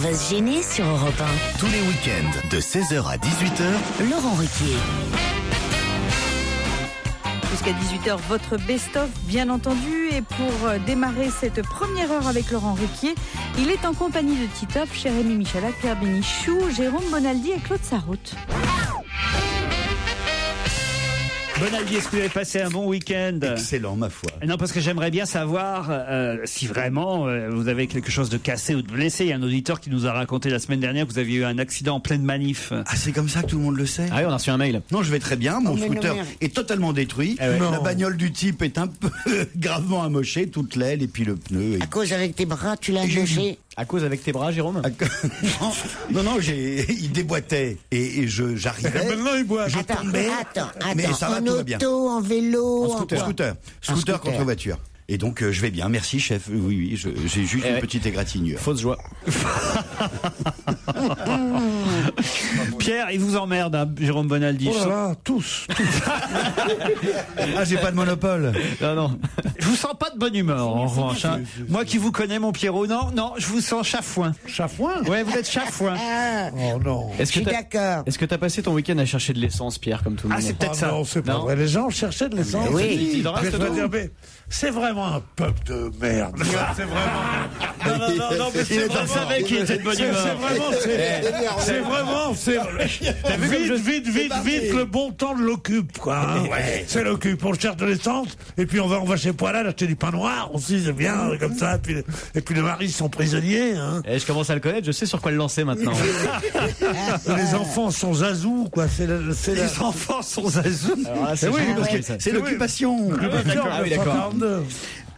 va se gêner sur Europe 1. Tous les week-ends, de 16h à 18h, Laurent Ruquier. Jusqu'à 18h, votre best-of, bien entendu. Et pour démarrer cette première heure avec Laurent Ruquier, il est en compagnie de Titoff, Jérémy Michalak, Pierre Bénichou, Jérôme Bonaldi et Claude Sarraute. Bonaldi, est-ce que vous avez passé un bon week-end? Excellent, ma foi. Non, parce que j'aimerais bien savoir si vraiment vous avez quelque chose de cassé ou de blessé. Il y a un auditeur qui nous a raconté la semaine dernière que vous aviez eu un accident en pleine manif. Ah, c'est comme ça que tout le monde le sait? Ah oui, on a reçu un mail. Non, je vais très bien. Mon scooter est totalement détruit. Ah ouais. La bagnole du type est un peu gravement amochée, toute l'aile et puis le pneu. À cause avec tes bras, tu l'as amoché. À cause avec tes bras, Jérôme? Non, il déboîtait et j'arrivais. Maintenant, il boit. Je tombais. Attends, mais ça va, en tout va bien. auto, en vélo, En scooter. Scooter contre voiture. Et donc, je vais bien. Merci, chef. Oui, j'ai juste une petite égratignure. Fausse joie. Pierre, il vous emmerde, hein, Jérôme Bonaldi. Oh là là, tous. Ah, j'ai pas de monopole. Non. Je vous sens pas de bonne humeur, en revanche. Hein. Moi qui vous connais, mon Pierrot, non, je vous sens chafouin. Chafouin? Ouais, vous êtes chafouin. Oh non. Je suis d'accord. Est-ce que t'as passé ton week-end à chercher de l'essence, Pierre, comme tout le Ah, monde? c'est peut-être ça. Non, c'est pas Non. vrai. Les gens cherchaient de l'essence. Oui. Il en reste Je dois tout. dire, mais c'est vraiment un peuple de merde. C'est vraiment. Non, mais c'est Je savais qu'il était de bonne humeur. C'est vraiment. Vite, le bon temps de l'occupe, quoi. Hein. C'est l'occupe. On cherche de l'essence, et puis on va chez Poilade acheter du pain noir aussi, c'est bien, comme ça. Et puis les maris sont prisonniers, hein. Eh, je commence à le connaître, je sais sur quoi le lancer maintenant. Les enfants sont zazous, quoi. Les enfants sont zazous. Alors là, c'est Oui, génial, parce que ça. c'est l'occupation. Ah oui, d'accord.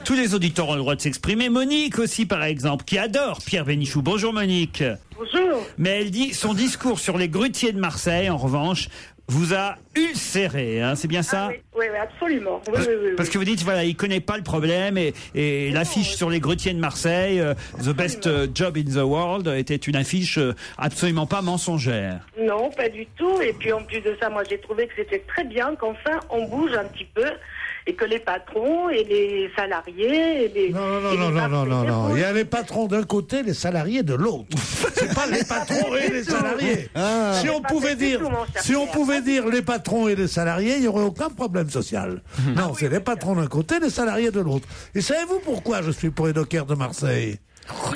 Tous les auditeurs ont le droit de s'exprimer. Monique aussi, par exemple, qui adore Pierre Bénichou. Bonjour Monique. Bonjour. Mais elle dit, son discours sur les grutiers de Marseille, en revanche, vous a ulcéré, hein, c'est bien ça? Oui, absolument. Oui. Parce que vous dites, voilà, il connaît pas le problème et l'affiche sur les grutiers de Marseille, The Best Job in the World, était une affiche absolument pas mensongère. Non, pas du tout. Et puis en plus de ça, moi j'ai trouvé que c'était très bien qu'enfin on bouge un petit peu et que les patrons et les salariés et les... Non. Il y a les patrons d'un côté, les salariés de l'autre. C'est pas les patrons et les salariés. Si on pouvait dire les patrons et les salariés, il n'y aurait aucun problème social. Non, c'est les patrons d'un côté, les salariés de l'autre. Et savez-vous pourquoi je suis pour les dockers de Marseille?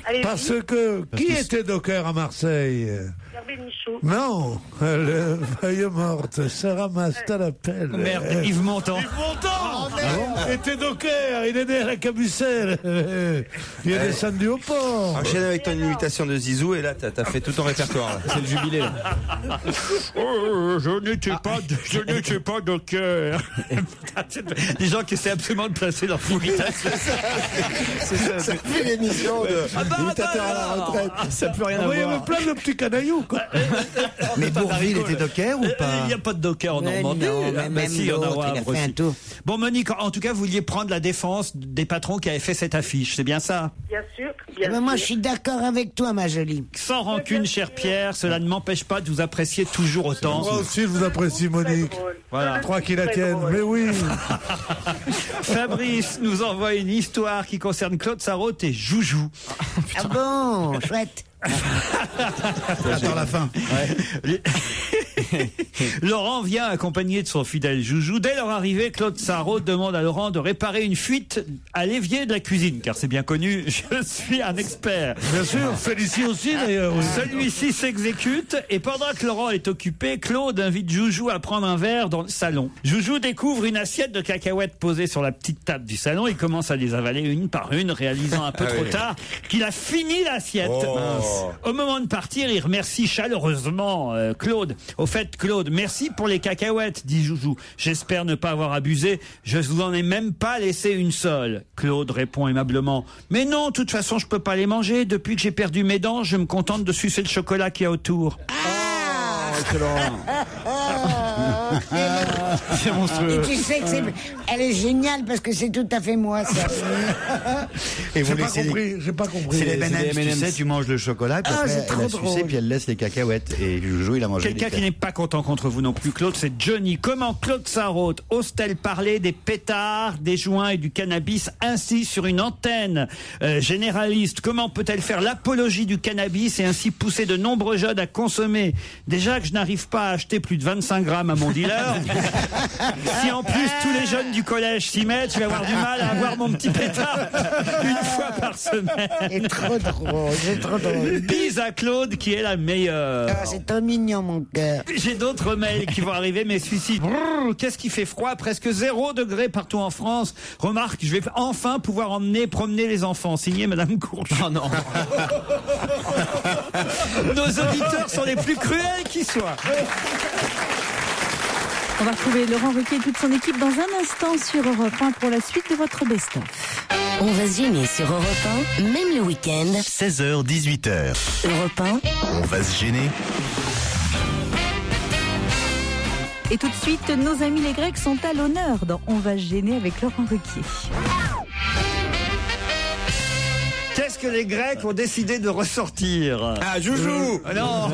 Allez-y. Parce que qui était docker à Marseille? Pierre Bénichou. Non, elle feuille morte, se ramasse à la pelle. Merde, Yves Montand. Yves Montand était docker, il est né à la Cabucelle. Il est descendu au port. Enchaîne avec ton imitation de Zizou et là t'as fait tout ton répertoire. Là. C'est le jubilé, là. Je n'étais pas docker. Des gens qui essaient absolument de placer leur imitation. Ça fait l'émission d'imitateur à la retraite. Ça peut rien Oui, il y avoir. avait plein de petits canailloux, quoi. Mais Bourvil était docker ou pas? Il n'y a pas de docker en Mais Normandie. non, Bah même si, en l'autre, Havre il a fait aussi. un tour. Bon, Monique, en tout cas, vous vouliez prendre la défense des patrons qui avaient fait cette affiche, c'est bien ça? Bien sûr. Moi, je suis d'accord avec toi, ma jolie. Sans rancune, cher Pierre, cela ne m'empêche pas de vous apprécier toujours autant. Moi aussi, je vous apprécie, Monique. Voilà. Je crois qu'il la tienne. Mais oui. Fabrice nous envoie une histoire qui concerne Claude Sarraute et Joujou. Ah bon, chouette. Attends la fin. Laurent vient accompagné de son fidèle Joujou. Dès leur arrivée, Claude Sarraute demande à Laurent de réparer une fuite à l'évier de la cuisine, car c'est bien connu, je suis un expert. Bien sûr, Félicie aussi, d'ailleurs. Celui-ci s'exécute et pendant que Laurent est occupé, Claude invite Joujou à prendre un verre dans le salon. Joujou découvre une assiette de cacahuètes posée sur la petite table du salon. Il commence à les avaler une par une, réalisant un peu trop tard qu'il a fini l'assiette. Au moment de partir, il remercie chaleureusement Claude. Au fait, Claude, merci pour les cacahuètes, dit Joujou. J'espère ne pas avoir abusé. Je vous en ai même pas laissé une seule. Claude répond aimablement. Mais non, de toute façon, je peux pas les manger. Depuis que j'ai perdu mes dents, je me contente de sucer le chocolat qu'il y a autour. Excellent. C'est monstrueux. Et tu sais que elle est géniale parce que c'est tout à fait moi, ça. Et J'ai vous pas laissez compris, j'ai pas compris. C'est les M&M's, tu M&M's. sais, tu manges le chocolat, puis Ah, après, c'est elle trop a sucé, drôle. puis elle laisse les cacahuètes. Et Joujou, il a mangé Quelqu'un les qui n'est pas content contre vous non plus, Claude, c'est Johnny. Comment Claude Sarraute ose-t-elle parler des pétards, des joints et du cannabis ainsi sur une antenne généraliste? Comment peut-elle faire l'apologie du cannabis et ainsi pousser de nombreux jeunes à consommer? Déjà que je n'arrive pas à acheter plus de 25 grammes à mon dealer. Si en plus tous les jeunes du collège s'y mettent, je vais avoir du mal à avoir mon petit pétard une fois par semaine. C'est trop drôle, c'est trop drôle. Bise à Claude qui est la meilleure. Ah, c'est trop mignon, mon cœur. J'ai d'autres mails qui vont arriver, mais celui-ci, brrr, qu'est-ce qui fait froid? Presque 0 degré partout en France. Remarque, je vais enfin pouvoir promener les enfants. Signé Madame Courge. Oh non. Nos auditeurs sont les plus cruels qui soient. On va retrouver Laurent Ruquier et toute son équipe dans un instant sur Europe 1 pour la suite de votre best-of. On va se gêner sur Europe 1, même le week-end. 16h, 18h. Europe 1, On va se gêner. Et tout de suite, nos amis les Grecs sont à l'honneur dans On va se gêner avec Laurent Ruquier. Qu'est-ce que les Grecs ont décidé de ressortir? Ah, Joujou. Non.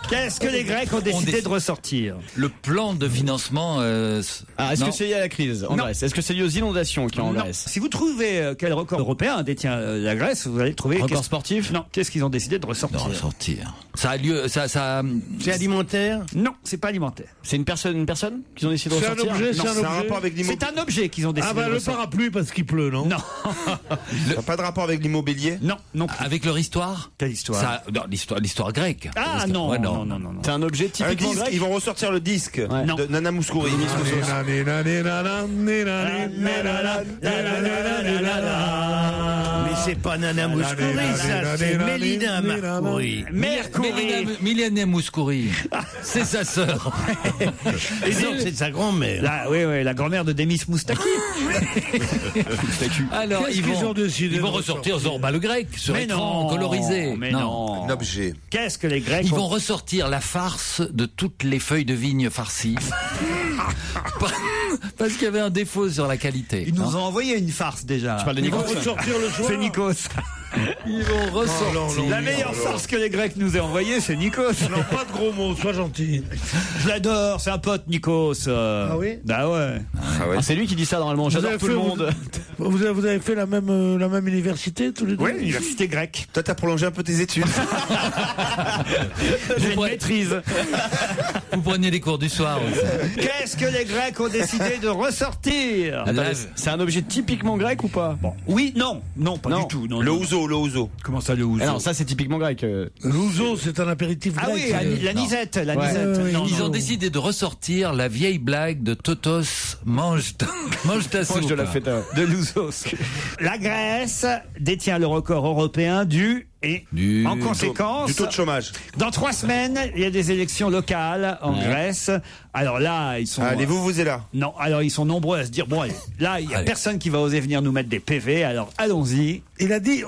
Qu'est-ce que les Grecs ont décidé de ressortir? Le plan de financement. Est-ce non. que c'est lié à la crise en Non. Grèce? Est-ce que c'est lié aux inondations qui ont en Non. Grèce? Si vous trouvez quel record européen détient la Grèce, vous allez trouver... Record sportif? Non. Qu'est-ce qu'ils ont décidé de De ressortir? ressortir. Ça a lieu. Ça. C'est alimentaire? Non, c'est pas alimentaire. C'est une personne qu'ils ont décidé de C'est un ressortir? objet, Non, c'est un C'est un objet. rapport avec l'immobilier. C'est un objet qu'ils ont décidé Ah bah de le ressortir. parapluie parce qu'il pleut, non? Non, Ça n'a pas de rapport avec l'immobilier. non, non. plus. Avec leur histoire. Quelle histoire? Ça, non, l'histoire grecque. Ah L'histoire- non, ouais, non, non, non, non. C'est un objet Un typiquement disque, grec? ils vont ressortir le disque Non. de Nana Mouskouri. Mais c'est pas Nana Mouskouri, ça, c'est Mélina Marcouri. Mélina Mouskouri. C'est sa sœur. Et non, c'est sa grand-mère. Oui, oui, la grand-mère de Demis Moustaki. Alors, Qu'est-ce ils qu'ils ont décidé vont de ressortir Zorba le grec sur Mais écran non, colorisé. mais non. Un objet. Qu'est-ce que les Grecs Ils ont- vont ressortir la farce de toutes les feuilles de vigne farcies. Parce qu'il y avait un défaut sur la qualité. Ils nous ont envoyé une farce déjà. Tu parles de Ils vont Nikos? ressortir le soir. C'est Nikos. Ils vont ressortir. La meilleure farce que les Grecs nous aient envoyée, c'est Nikos. Non, pas de gros mots, sois gentil. Je l'adore, c'est un pote, Nikos. Ah oui? Bah ouais. Ah, c'est lui qui dit ça normalement. J'adore avez tout le fait- monde. Vous avez fait la même université tous les deux? Oui, l'université grecque. Toi, t'as prolongé un peu tes études. J'ai une maîtrise. Vous preniez les cours du soir aussi. Qu'est-ce que les Grecs ont décidé de ressortir? Attendez, c'est un objet typiquement grec ou pas? Bon, oui, non, non, pas Non. du tout. Non, Le non. ouzo, le ouzo. Comment ça, le ouzo? Ah non, ça c'est typiquement grec. L'ouzo, c'est un apéritif Ah grec. oui, la nisette, la Ouais. nisette. Non, Ils non. ont décidé de ressortir la vieille blague de Totos mange ta Proche soupe. de la fête. De l'ouzos. La Grèce détient le record européen en conséquence, Du taux de chômage. dans 3 semaines, il y a des élections locales en Grèce. Alors là, ils sont... Allez-vous, vous êtes là. Non, alors ils sont nombreux à se dire, bon, allez, là, il y a Allez. personne qui va oser venir nous mettre des PV, alors allons-y. Il a dit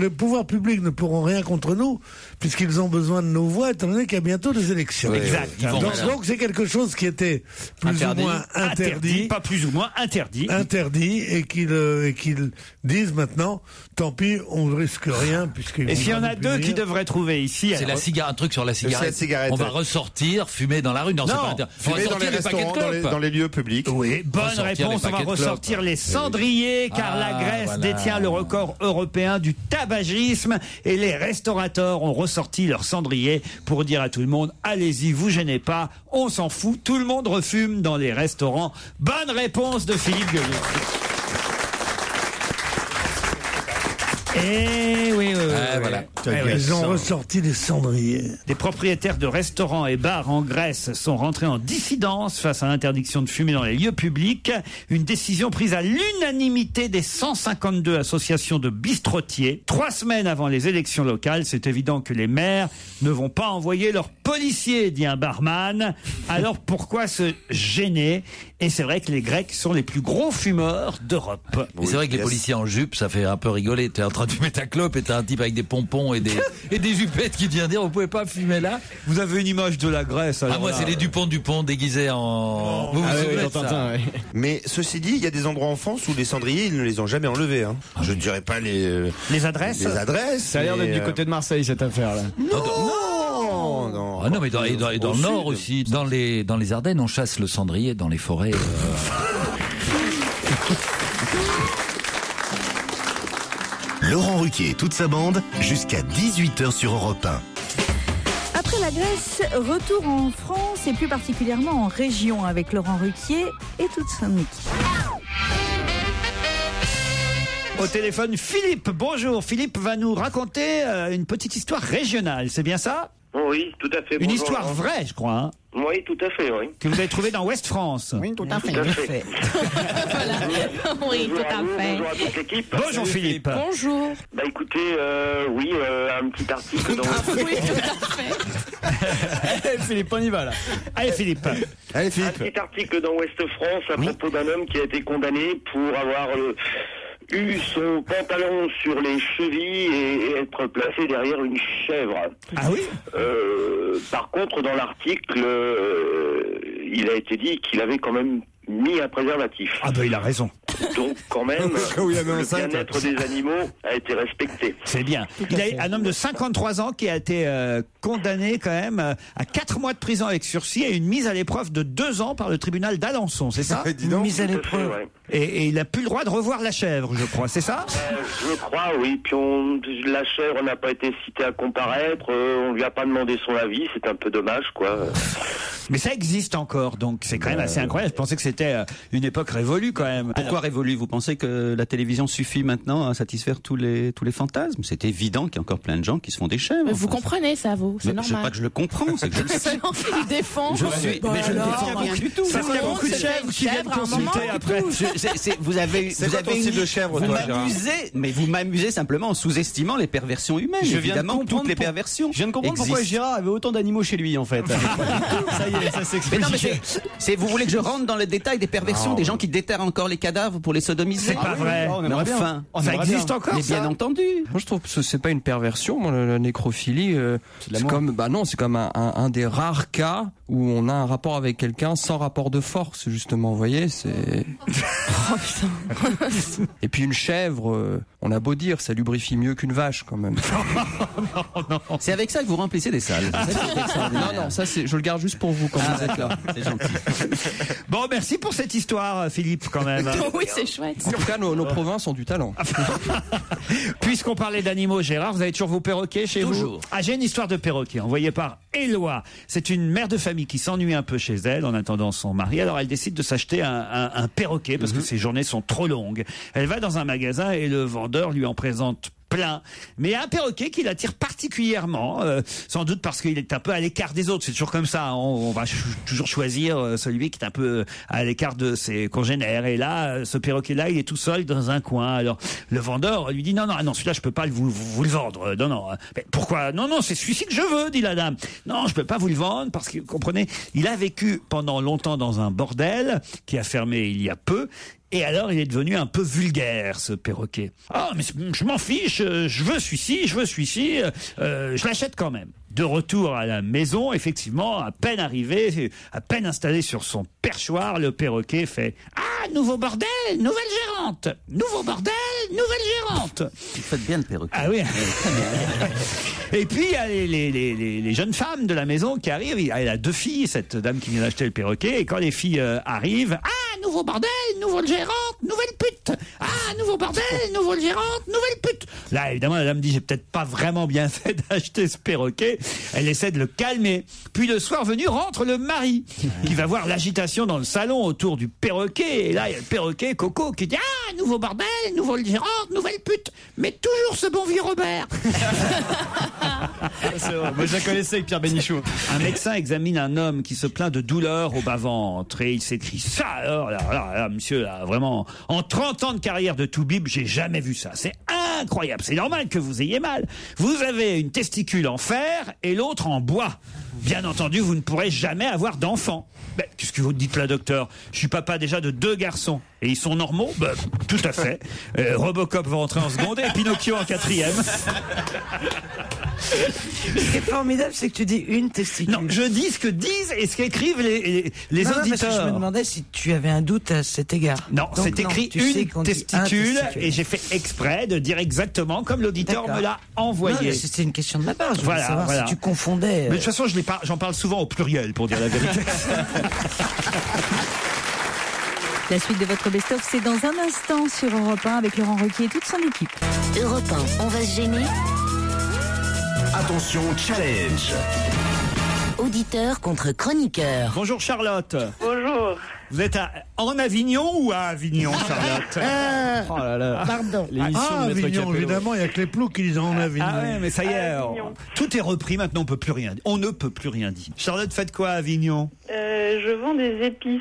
les pouvoirs publics ne pourront rien contre nous puisqu'ils ont besoin de nos voix étant donné qu'il y a bientôt des élections. Exact. Ils vont Donc, rien. donc c'est quelque chose qui était plus Interdit. ou moins interdit. Pas plus ou moins interdit. Interdit et qu'ils disent maintenant tant pis on risque rien puisqu'ils Et vont s'il y en pas a nous 2 punir. qui devraient trouver ici... C'est alors- un truc sur la cigarette. cigarette, On va ouais. ressortir, fumer dans la rue. Non, c'est pas interdit. On va Fumer dans les sortir les paquets de restaurants, clopes. dans les lieux publics. Oui, bonne ressortir réponse. les On va paquets de ressortir clopes. les cendriers, car Ah, la Grèce voilà. détient le record européen du tabagisme et les restaurateurs ont ressorti leurs cendriers pour dire à tout le monde, allez-y, vous gênez pas, on s'en fout, tout le monde refume dans les restaurants. Bonne réponse de Philippe Gueluc. Eh oui, voilà. Eh oui. Ils ont ressorti les cendriers. Des propriétaires de restaurants et bars en Grèce sont rentrés en dissidence face à l'interdiction de fumer dans les lieux publics. Une décision prise à l'unanimité des 152 associations de bistrotiers. 3 semaines avant les élections locales, c'est évident que les maires ne vont pas envoyer leurs policiers, dit un barman. Alors pourquoi se gêner? Et c'est vrai que les Grecs sont les plus gros fumeurs d'Europe. Mais c'est vrai que les yes. policiers en jupe, ça fait un peu rigoler. Tu es en train prends du métaclope et t'as un type avec des pompons et des jupettes qui vient dire, vous pouvez pas fumer là. Vous avez une image de la Grèce, alors. Ah, moi, là, c'est les Dupont déguisés en... Vous vous souvenez de ça? Mais ceci dit, il y a des endroits en France où les cendriers, ils ne les ont jamais enlevés. Hein. Je ne dirais pas les adresses. Les adresses. Ça a l'air d'être du côté de Marseille, cette affaire-là. Non. Ah non, mais dans le nord aussi, dans les Ardennes, on chasse le cendrier dans les forêts. Laurent Ruquier et toute sa bande, jusqu'à 18h sur Europe 1. Après la Grèce, retour en France et plus particulièrement en région avec Laurent Ruquier et toute son équipe. Au téléphone, Philippe. Bonjour. Philippe va nous raconter une petite histoire régionale. C'est bien ça? Oui, tout à fait. Une histoire vraie, je crois. Hein, oui, tout à fait, oui. que vous avez trouvée dans Ouest France. Oui, tout à fait. Voilà. Oui, tout à fait. Bonjour à toute l'équipe. Bonjour Philippe. Bonjour. Bah écoutez, un petit article dans... Oui, tout à fait. Philippe, on y va là. Allez Philippe. Allez Un Philippe. petit article dans Ouest France à propos d'un homme qui a été condamné pour avoir eu son pantalon sur les chevilles et être placé derrière une chèvre. Ah oui. Par contre, dans l'article, il a été dit qu'il avait quand même mis un préservatif. Ah ben il a raison. Donc quand même, Oui, il avait le enceinte. bien-être des animaux a été respecté. C'est bien. Il y a un homme de 53 ans qui a été condamné quand même à 4 mois de prison avec sursis et une mise à l'épreuve de 2 ans par le tribunal d'Alençon, c'est ça? Dis donc. Mise à Tout à fait, l'épreuve. ouais. Et il n'a plus le droit de revoir la chèvre, je crois, c'est ça? Je crois, oui. Puis la chèvre n'a pas été citée à comparaître. On lui a pas demandé son avis. C'est un peu dommage, quoi. Mais ça existe encore, donc c'est quand même assez incroyable. Je pensais que c'était une époque révolue quand même. Pourquoi révolue? Vous pensez que la télévision suffit maintenant à satisfaire tous les fantasmes? C'est évident qu'il y a encore plein de gens qui se font des chèvres. Mais vous comprenez ça, vous? C'est Mais c'est normal. pas que je le comprends, c'est que je le sais. Il défend. Je suis, mais je ne défends rien du tout. Parce qu'il y a beaucoup de chèvres qui viennent consulter après. Vous avez quoi ton style de chèvre, vous toi, Gérard? m'amusez, mais vous m'amusez simplement en sous-estimant les perversions humaines. Je viens de Évidemment, comprendre toutes les perversions. Je viens de comprendre pourquoi existent. Gérard avait autant d'animaux chez lui, en fait. Ça y est, ça Mais s'explique. non, mais vous voulez que je rentre dans les détails des perversions des gens qui déterrent encore les cadavres pour les sodomiser? C'est pas vrai. Mais enfin, Ça existe encore, mais bien ça? entendu. Moi, je trouve que c'est pas une perversion. Moi, la nécrophilie, c'est comme, c'est comme un des rares cas où on a un rapport avec quelqu'un sans rapport de force, justement. Vous voyez, c'est. Oh putain. Et puis une chèvre, on a beau dire, ça lubrifie mieux qu'une vache, quand même. C'est avec ça que vous remplissez des salles. Non, ça je le garde juste pour vous quand vous êtes là. C'est gentil. Bon, merci pour cette histoire, Philippe, quand même. Oui, c'est chouette. En tout cas, nos provinces ont du talent. Puisqu'on parlait d'animaux, Gérard, vous avez toujours vos perroquets chez Toujours. vous? Ah, j'ai une histoire de perroquet envoyée par Éloi. C'est une mère de famille qui s'ennuie un peu chez elle en attendant son mari. Alors elle décide de s'acheter un perroquet parce que ses journées sont trop longues. Elle va dans un magasin et le vendeur lui en présente plein, mais un perroquet qui l'attire particulièrement, sans doute parce qu'il est un peu à l'écart des autres. C'est toujours comme ça, on va toujours choisir celui qui est un peu à l'écart de ses congénères. Et là, ce perroquet-là, il est tout seul dans un coin. Alors le vendeur lui dit non, celui-là je peux pas vous le vendre. Non. Mais pourquoi? Non, c'est celui-ci que je veux, dit la dame. Non, je peux pas vous le vendre parce que, comprenez, il a vécu pendant longtemps dans un bordel qui a fermé il y a peu. Et alors, il est devenu un peu vulgaire, ce perroquet. Ah, mais je m'en fiche, je veux celui-ci, je l'achète quand même. De retour à la maison, effectivement, à peine arrivé, à peine installé sur son perchoir, le perroquet fait « Ah, nouveau bordel, nouvelle gérante. Nouveau bordel, nouvelle gérante. » Vous faites bien le perroquet. Ah oui. Et puis, il y a les jeunes femmes de la maison qui arrivent. Elle a 2 filles, cette dame qui vient d'acheter le perroquet. Et quand les filles arrivent, « Ah, nouveau bordel, nouvelle gérante, nouvelle pute. Ah, nouveau bordel, nouvelle gérante, nouvelle pute. » Là, évidemment, la dame dit « J'ai peut-être pas vraiment bien fait d'acheter ce perroquet. » Elle essaie de le calmer. Puis le soir venu, rentre le mari, qui va voir l'agitation dans le salon autour du perroquet. Et là, il y a le perroquet Coco qui dit « Ah, nouveau bordel, nouvelle gérante, nouvelle pute. Mais toujours ce bon vieux Robert. » C'est vrai. Moi, je la connaissais avec Pierre Bénichou. Un médecin examine un homme qui se plaint de douleurs au bas-ventre et il s'écrie ça. Alors là, monsieur, là, vraiment, en 30 ans de carrière de toubib, j'ai jamais vu ça. C'est incroyable. C'est normal que vous ayez mal. Vous avez une testicule en fer et l'autre en bois. bien entendu, vous ne pourrez jamais avoir d'enfant. Ben, qu'est-ce que vous dites là, docteur? Je suis papa déjà de 2 garçons. Et ils sont normaux? Ben, tout à fait. Robocop va rentrer en seconde et Pinocchio en 4e. Ce qui est formidable, c'est que tu dis une testicule. Non, je dis ce que disent et ce qu'écrivent les Non, auditeurs. parce que je me demandais si tu avais un doute à cet égard. Non, Donc, c'est écrit tu sais une qu'on dit un testicule testicule. et j'ai fait exprès de dire exactement comme l'auditeur D'accord. me l'a envoyé. Non, mais c'était une question de ma part. Je voulais savoir si tu confondais. Mais de toute façon, j'en parle souvent au pluriel pour dire la vérité. La suite de votre best-of, c'est dans un instant sur Europe 1 avec Laurent Ruquier et toute son équipe. Europe 1, on va se gêner. Attention, challenge. Auditeur contre chroniqueur. Bonjour Charlotte. Bonjour. Vous êtes en Avignon ou à Avignon, Charlotte? Oh là là. Pardon. L'émission Ah, de Maître Avignon, Capello. évidemment, il n'y a que les plots qui disent en Avignon. Ah ouais, mais ça y est, Avignon. tout est repris maintenant, on peut plus rien dire. On ne peut plus rien dire. Charlotte, faites quoi à Avignon? Je vends des épices.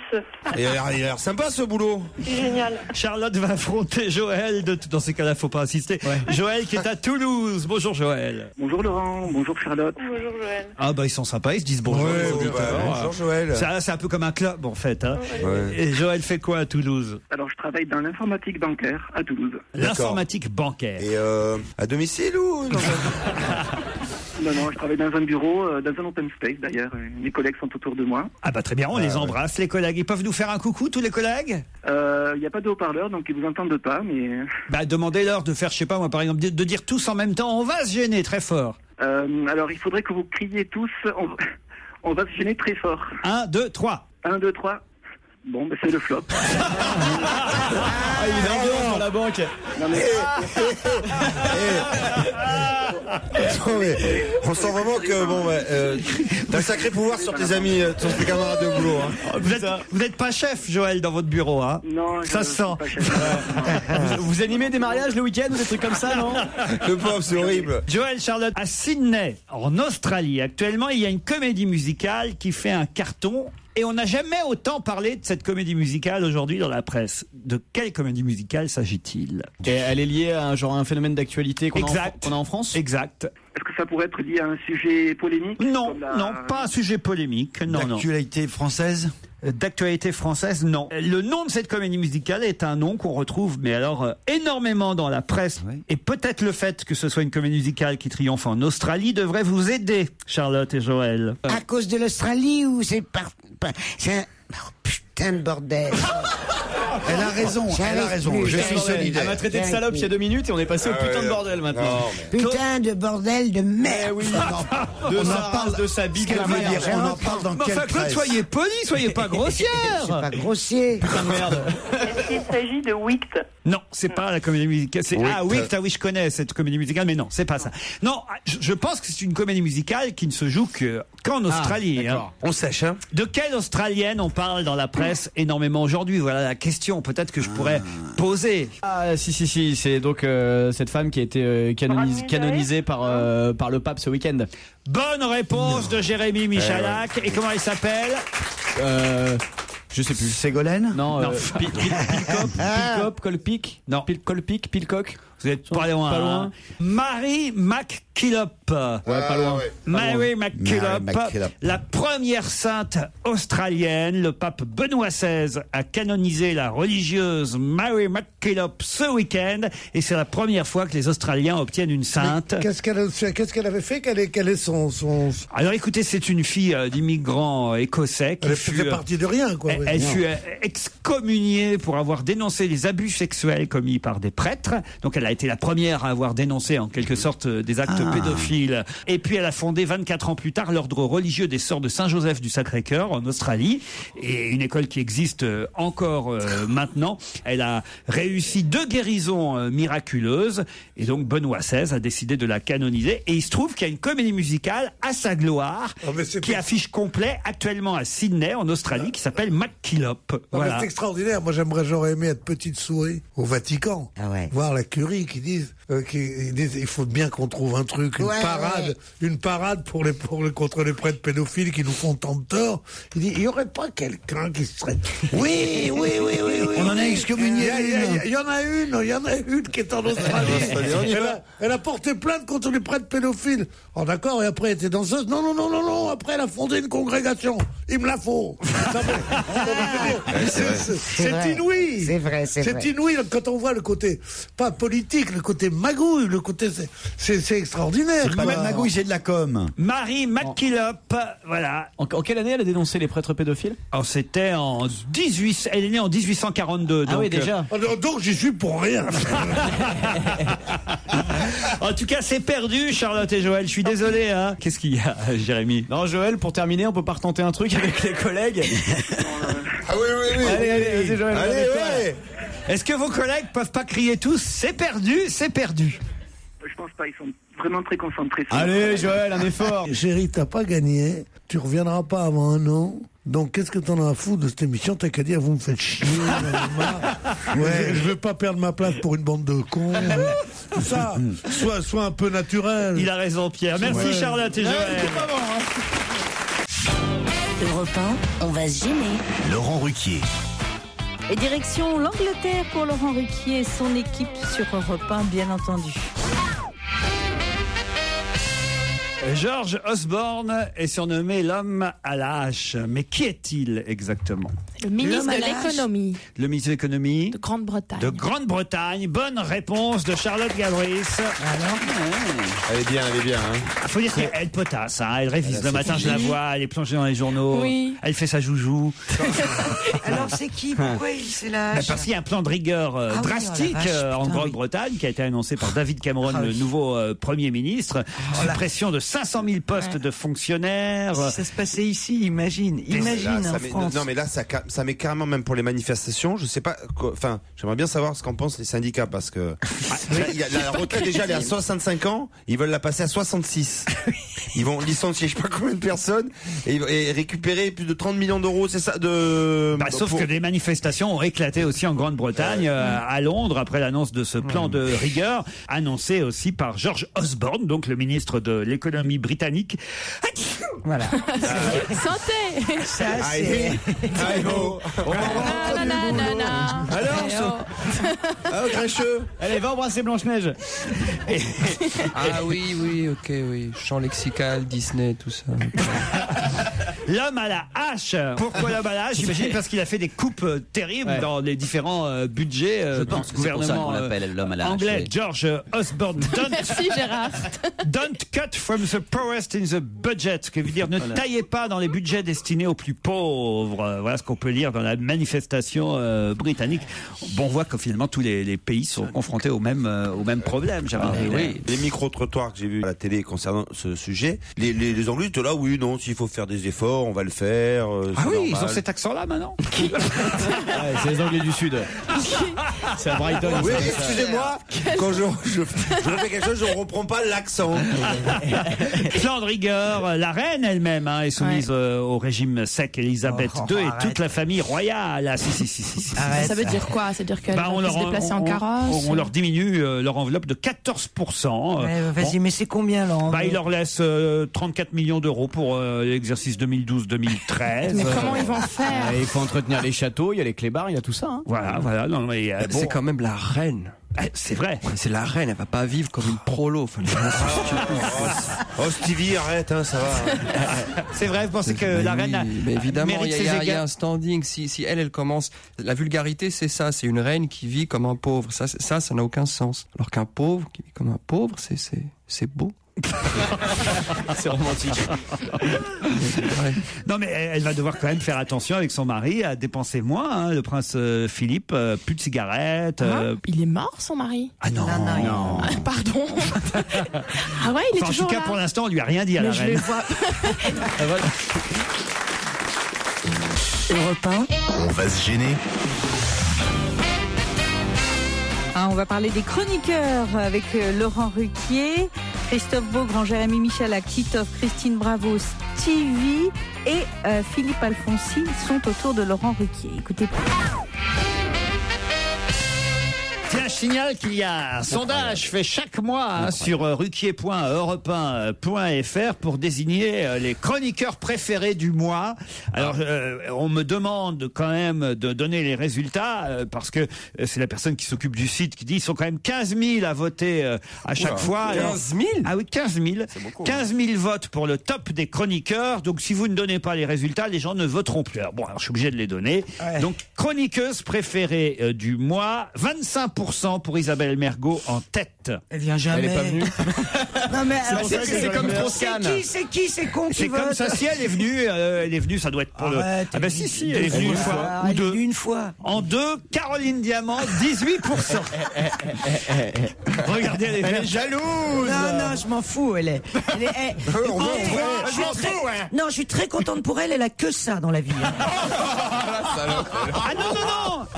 Et il a l'air sympa ce boulot. C'est génial. Charlotte va affronter Joël. Dans ces cas-là, faut pas insister. Joël qui est à Toulouse. Bonjour Joël. Bonjour Laurent, bonjour Charlotte. Bonjour Joël. Ah bah ils sont sympas, ils se disent bonjour. Ouais, les ouais, auditeurs. bah, bonjour, Joël. C'est un peu comme un club en fait. Hein. Ouais. Et Joël fait quoi à Toulouse? Alors je travaille dans l'informatique bancaire à Toulouse. L'informatique bancaire. Et à domicile ou non? Non, je travaille dans un bureau, dans un open space d'ailleurs. Mes collègues sont autour de moi. Ah bah très bien, on les embrasse les collègues. Ils peuvent nous faire un coucou tous les collègues? Il n'y a pas de haut-parleur, donc ils vous entendent pas, mais... Bah demandez-leur de faire, je sais pas moi par exemple, de dire tous en même temps, on va se gêner très fort. Alors il faudrait que vous criez tous, on va se gêner très fort. 1, 2, 3. 1, 2, 3. Bon, ben c'est le flop. Ah, il est ambiance dans la banque. Non, mais... Non, mais on sent vraiment que bon, t'as un sacré pouvoir sur tes amis, sur tes camarades de boulot. Hein. Vous n'êtes pas chef, Joël, dans votre bureau, hein? Non, ça se sent. Vous animez des mariages le week-end ou des trucs comme ça, non? Le pauvre, c'est horrible. Joël, Charlotte, à Sydney, en Australie, actuellement, il y a une comédie musicale qui fait un carton. Et on n'a jamais autant parlé de cette comédie musicale aujourd'hui dans la presse. De quelle comédie musicale s'agit-il? Et elle est liée à un phénomène d'actualité qu'on a en France? Exact. Est-ce que ça pourrait être lié à un sujet polémique? Non, non, pas un sujet polémique. Non, D'actualité française? D'actualité française, non. Le nom de cette comédie musicale est un nom qu'on retrouve, mais alors énormément dans la presse. Oui. Et peut-être le fait que ce soit une comédie musicale qui triomphe en Australie devrait vous aider, Charlotte et Joël. À cause de l'Australie ou c'est c'est un... Oh, putain de bordel. Elle a raison, elle a raison. Je suis solidaire. Elle m'a traité de salope il y a 2 minutes et on est passé au putain de bordel maintenant. Putain de bordel de merde. Oui. De sa race, de sa bite, qu'elle veut dire. On en parle dans quelle presse? Soyez poli, soyez pas grossière. C'est pas grossier. Putain de merde. Est-ce qu'il s'agit de Wicked? Non, c'est pas la comédie musicale. Wicked, oui, je connais cette comédie musicale, mais non, c'est pas ça. Non, je pense que c'est une comédie musicale qui ne se joue qu'en Australie. Hein. On sèche, hein. De quelle Australienne on parle dans la presse énormément aujourd'hui? Voilà la question, peut-être que je pourrais poser. Ah, si, c'est donc cette femme qui a été canonisée par le pape ce week-end. Bonne réponse de Jérémy Michalak. Et comment elle s'appelle? Je sais plus. Ségolène? Non, Colpic. Non. Colpic, Pilcock. Vous êtes pas loin. Pas loin. Mary MacKillop. Ouais, pas loin. Mary MacKillop, la première sainte australienne. Le pape Benoît XVI a canonisé la religieuse Mary MacKillop ce week-end. Et c'est la première fois que les Australiens obtiennent une sainte. Qu'est-ce qu'elle avait fait? Quel est son... Alors écoutez, c'est une fille d'immigrants écossais qui elle faisait partie de rien, quoi. Elle fut excommuniée pour avoir dénoncé les abus sexuels commis par des prêtres. Donc elle a été la première à avoir dénoncé en quelque sorte des actes pédophiles. Et puis elle a fondé 24 ans plus tard l'ordre religieux des Sœurs de Saint-Joseph du Sacré-Cœur en Australie. Et une école qui existe encore maintenant. Elle a réussi 2 guérisons miraculeuses. Et donc Benoît XVI a décidé de la canoniser. Et il se trouve qu'il y a une comédie musicale à sa gloire qui affiche complet actuellement à Sydney en Australie qui s'appelle MacKillop. C'est extraordinaire. Moi j'aurais aimé être petite souris au Vatican. Voir la curie qui disent Ils disent, il faut bien qu'on trouve un truc, une parade contre les prêtres pédophiles qui nous font tant de tort. Il dit, il y aurait pas quelqu'un qui serait... Oui. On en a excommunié il y en a une qui est en Australie. Elle a porté plainte contre les prêtres pédophiles. Oh d'accord, et après elle était danseuse. Non, après elle a fondé une congrégation. Il me la faut. C'est inouï. C'est vrai. C'est inouï quand on voit le côté, pas politique, le côté magouille, le côté, c'est extraordinaire. C'est pas mal magouille, j'ai de la com. Mary MacKillop, voilà. En quelle année elle a dénoncé les prêtres pédophiles? Alors c'était elle est née en 1842. Ah oui, déjà. Donc j'y suis pour rien. En tout cas, c'est perdu, Charlotte et Joël. Je suis désolé, hein. Qu'est-ce qu'il y a, Jérémy? Non, Joël, pour terminer, on peut pas retenter un truc avec les collègues? Ah oui. Allez, vas-y, Joël. Allez. Est-ce que vos collègues peuvent pas crier tous, c'est perdu? Je pense pas, ils sont vraiment très concentrés. Allez, Joël, un effort. Chérie, t'as pas gagné. Tu reviendras pas avant un an. Donc, qu'est-ce que t'en as à foutre de cette émission? T'as qu'à dire, vous me faites chier. Je veux pas perdre ma place pour une bande de cons. Ça, soit un peu naturel. Il a raison, Pierre. Merci, Charlotte et Joël. Europe 1, on va se gêner. Laurent Ruquier. Et direction l'Angleterre pour Laurent Ruquier et son équipe sur Europe 1, bien entendu. George Osborne est surnommé l'homme à la hache. Mais qui est-il exactement? Le ministre de l'économie. Le ministre de l'économie de Grande-Bretagne. De Grande-Bretagne. Bonne réponse de Charlotte Gabris. Elle est bien. Il faut dire qu'elle potasse. Elle révise le matin, je la vois. Elle est plongée dans les journaux. Oui. Elle fait sa joujou. Alors c'est qui? Pourquoi c'est la hache? Parce qu'il y a un plan de rigueur drastique en Grande-Bretagne qui a été annoncé par David Cameron, le nouveau Premier ministre. Suppression de 500 000 postes de fonctionnaires. Si ça se passait ici, imagine en France. Non mais là ça met carrément, même pour les manifestations, je sais pas, enfin j'aimerais bien savoir ce qu'en pensent les syndicats, parce que la retraite déjà elle est à 65 ans, ils veulent la passer à 66. Ils vont licencier je sais pas combien de personnes et récupérer plus de 30 millions d'euros, c'est ça sauf que des manifestations ont éclaté aussi en Grande-Bretagne, à Londres, après l'annonce de ce plan de rigueur, annoncé aussi par George Osborne, donc le ministre de l'économie britannique. Voilà. Santé. Ça, c'est... Alors, grincheux. Allez, va embrasser Blanche-Neige. Ah oui, champ lexical, Disney, tout ça. L'homme à la hache. Pourquoi l'homme à la hache? J'imagine parce qu'il a fait des coupes terribles dans les différents budgets du gouvernement anglais. George Osborne. Merci Gérard. Don't cut from the poorest in the budget. Ce qui veut dire ne taillez pas dans les budgets destinés aux plus pauvres. Voilà ce qu'on peut lire dans la manifestation britannique. Bon, on voit que finalement tous les pays sont confrontés au même problème. Les micro-trottoirs que j'ai vus à la télé concernant ce sujet, les Anglais étaient là, oui, non, s'il faut faire des efforts, on va le faire. Ils ont cet accent-là maintenant. C'est les Anglais du Sud. C'est à Brighton. Oui, excusez-moi, quand je fais quelque chose, je ne reprends pas l'accent. Plan de rigueur, la reine elle-même est soumise au régime sec, Elisabeth II, et toute la famille royale. Ça veut dire quoi? Ça veut dire qu'elle va se déplacer en carrosse? On leur diminue leur enveloppe de 14%. Vas-y, mais c'est combien là? Il leur laisse 34 millions d'euros pour l'exercice 2012-2013. Mais comment ils vont faire? Il faut entretenir les châteaux, il y a les clébards, il y a tout ça. Hein. Voilà. Non, mais, c'est quand même la reine. C'est vrai. C'est la reine, elle va pas vivre comme une prolo. Stevie, arrête, ça va. C'est vrai, vous pensez que la reine mais évidemment, mérite ses il y a un standing. Si elle commence, la vulgarité, c'est ça. C'est une reine qui vit comme un pauvre. Ça n'a aucun sens. Alors qu'un pauvre qui vit comme un pauvre, c'est beau. C'est romantique. Non mais elle va devoir quand même faire attention avec son mari à dépenser moins. Le prince Philippe, plus de cigarettes. Il est mort, son mari? Ah non. Pardon. Ah ouais, il est toujours là. En tout cas, pour l'instant, on lui a rien dit à la reine. Je vais voir. Europe 1. On va se gêner. On va parler des chroniqueurs avec Laurent Ruquier, Christophe Beaugrand, Jérémy Michalak, Titoff, Christine Bravo, Stevie et Philippe Alfonsi sont autour de Laurent Ruquier. Écoutez. Tiens, signale qu'il y a un sondage fait chaque mois sur ruquier.europe1.fr pour désigner les chroniqueurs préférés du mois. Alors, on me demande quand même de donner les résultats parce que c'est la personne qui s'occupe du site qui dit ils sont quand même 15 000 à voter à chaque fois. 15 000 Ah oui, 15 000. 15 000 votes pour le top des chroniqueurs. Donc, si vous ne donnez pas les résultats, les gens ne voteront plus. Alors, bon, alors, je suis obligé de les donner. Ouais. Donc, chroniqueuse préférée du mois, 25% pour Isabelle Mergo en tête. Elle vient jamais. Elle est pas venue. Non mais alors, c'est comme Strauss-Kahn. C'est qui c'est con qui C'est vote. comme ça, si elle est venue, ça doit être pour Arrête, Ah ben si, elle est venue une fois. Ou deux. Une fois. En deux, Caroline Diamant, 18%. Regardez, elle est jalouse. Non, je m'en fous, elle est. Non, je suis très contente pour elle, elle a que ça dans la vie. Ah non,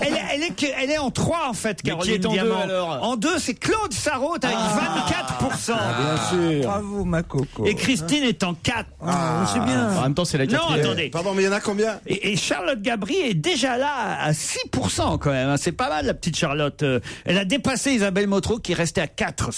elle est en 3 en fait, Caroline Diamant. En 2, c'est Claude Sarraute avec 24%. Bien sûr. Bravo, ma coco. Et Christine est en 4. C'est bien. En même temps, c'est la quatrième. Non, attendez. Pardon, mais il y en a combien? Et Charlotte Gabri est déjà là à 6% quand même. C'est pas mal, la petite Charlotte. Elle a dépassé Isabelle Motro qui restait à 4.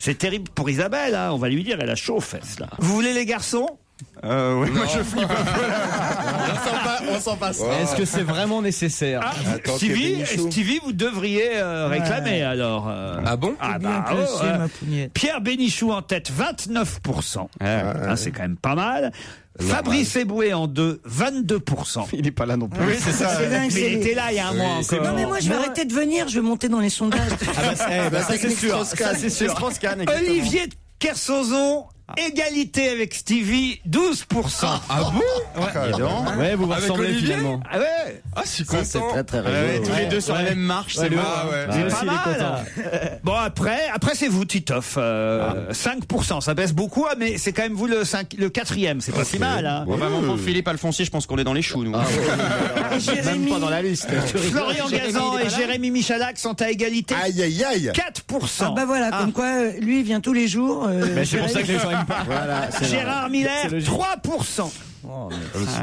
C'est terrible pour Isabelle. Hein. On va lui dire, elle a chaud aux fesses là. Vous voulez les garçons? Oui, moi je flippe un peu là. On s'en passe. Wow. Est-ce que c'est vraiment nécessaire? Stevie, vous devriez réclamer alors. Ah bon? Ah bah, ma pougnette. Pierre Bénichou en tête, 29%. C'est quand même pas mal. Fabrice Eboué en 2, 22%. Il est pas là non plus. Oui, c'est ça. Dingue, mais il était là il y a un mois encore. Non mais moi je vais arrêter de venir, je vais monter dans les sondages. Ça c'est sûr. C'est Strauss-Kahn. Olivier Kersauzon, égalité avec Stevie, 12%. Ah bon? Ouais, vous vous ressemblez finalement. Ah ouais. Ah, je suis content. C'est très rigolo. Tous les deux sur la même marche, c'est le. C'est pas mal. Bon, après c'est vous, Titoff. 5%, ça baisse beaucoup, mais c'est quand même vous le 4e, c'est pas si mal. Hein. Pour Philippe Alfonsi, je pense qu'on est dans les choux, nous. Même pas dans la liste. Florian Gazan et Jérémy Michalak sont à égalité. Aïe, aïe, aïe. 4%. Ah bah voilà, comme quoi lui il vient tous les jours. C'est pour ça que les gens aiment pas. Voilà, Gérard Miller, 3%.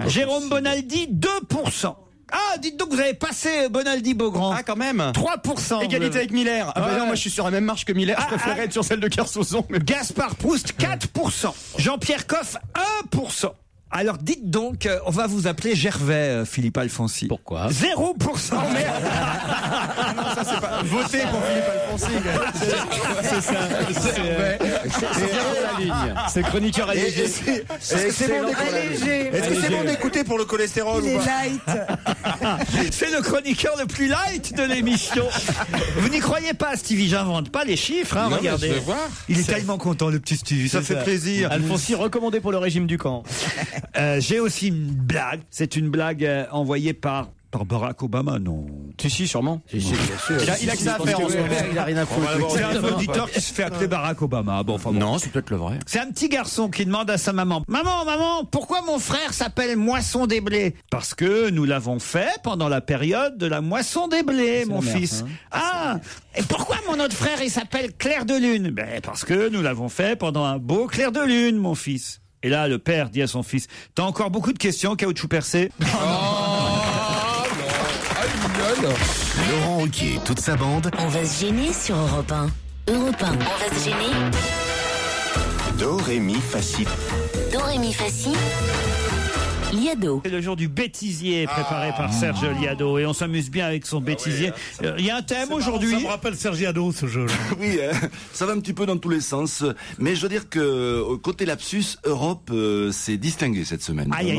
Jérôme Bonaldi, 2%. Ah, dites donc, vous avez passé Bonaldi-Beaugrand. Ah, quand même. 3%. Égalité avec Miller. Ah bah non, moi je suis sur la même marche que Miller. Je préférerais être sur celle de Kersauzon. Mais... Gaspard Proust, 4%. Jean-Pierre Coff, 1%. Alors dites donc, on va vous appeler Gervais, Philippe Alfonsi. Pourquoi? 0%. Merde. Non, ça c'est pas. Votez pour Philippe Alfonsi. C'est ça. C'est bien la ligne. C'est chroniqueur allégé. Est-ce que c'est bon d'écouter pour le cholestérol ou pas? Light. C'est le chroniqueur le plus light de l'émission. Vous n'y croyez pas, Stevie, j'invente pas les chiffres, hein, regardez. Je vais voir. Il est tellement content, le petit Stevie, ça fait plaisir. Alfonsi recommandé pour le régime du camp. J'ai aussi une blague. C'est une blague envoyée par Barack Obama, non? Si, sûrement. Si, bien sûr. Il a que ça à faire en ce moment. Il a rien à foutre. C'est un auditeur qui se fait appeler Barack Obama. Bon, enfin, bon. Non, c'est peut-être le vrai. C'est un petit garçon qui demande à sa maman: Maman, pourquoi mon frère s'appelle Moisson des blés? Parce que nous l'avons fait pendant la période de la moisson des blés, mon fils. Ah, et pourquoi mon autre frère il s'appelle Clair de Lune? Ben, parce que nous l'avons fait pendant un beau clair de lune, mon fils. Et là, le père dit à son fils: T'as encore beaucoup de questions, caoutchouc percé? Laurent Ruquier et toute sa bande. On va se gêner sur Europe 1. Europe 1, on va se gêner. Do, ré, mi, fa, si. Do, ré, mi, fa, si. Liado. C'est le jour du bêtisier préparé par Serge Liado et on s'amuse bien avec son bêtisier. Il y a un thème aujourd'hui. Ça me rappelle Serge Liado, ce jeu. Oui, ça va un petit peu dans tous les sens, mais je dois dire que côté lapsus, Europe s'est distinguée cette semaine. Aïe,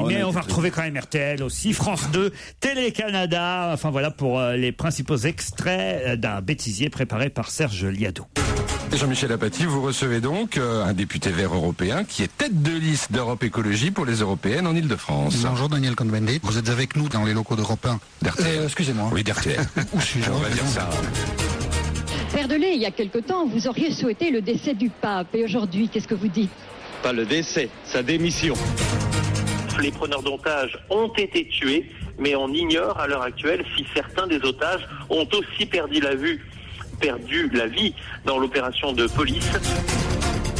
mais on va retrouver quand même RTL aussi, France 2, Télé-Canada, enfin voilà pour les principaux extraits d'un bêtisier préparé par Serge Liado. Jean-Michel Apathy, vous recevez donc un député vert européen qui est tête de liste d'Europe Écologie pour les européennes en Ile-de-France. Bonjour Daniel Cohn-Bendit, vous êtes avec nous dans les locaux d'Europe 1. d'RTL. Excusez-moi. Oui, d'RTL. Où suis-je? On va dire ça. Père Delay, il y a quelque temps, vous auriez souhaité le décès du pape. Et aujourd'hui, qu'est-ce que vous dites? Pas le décès, sa démission. Les preneurs d'otages ont été tués, mais on ignore à l'heure actuelle si certains des otages ont aussi perdu la vie dans l'opération de police.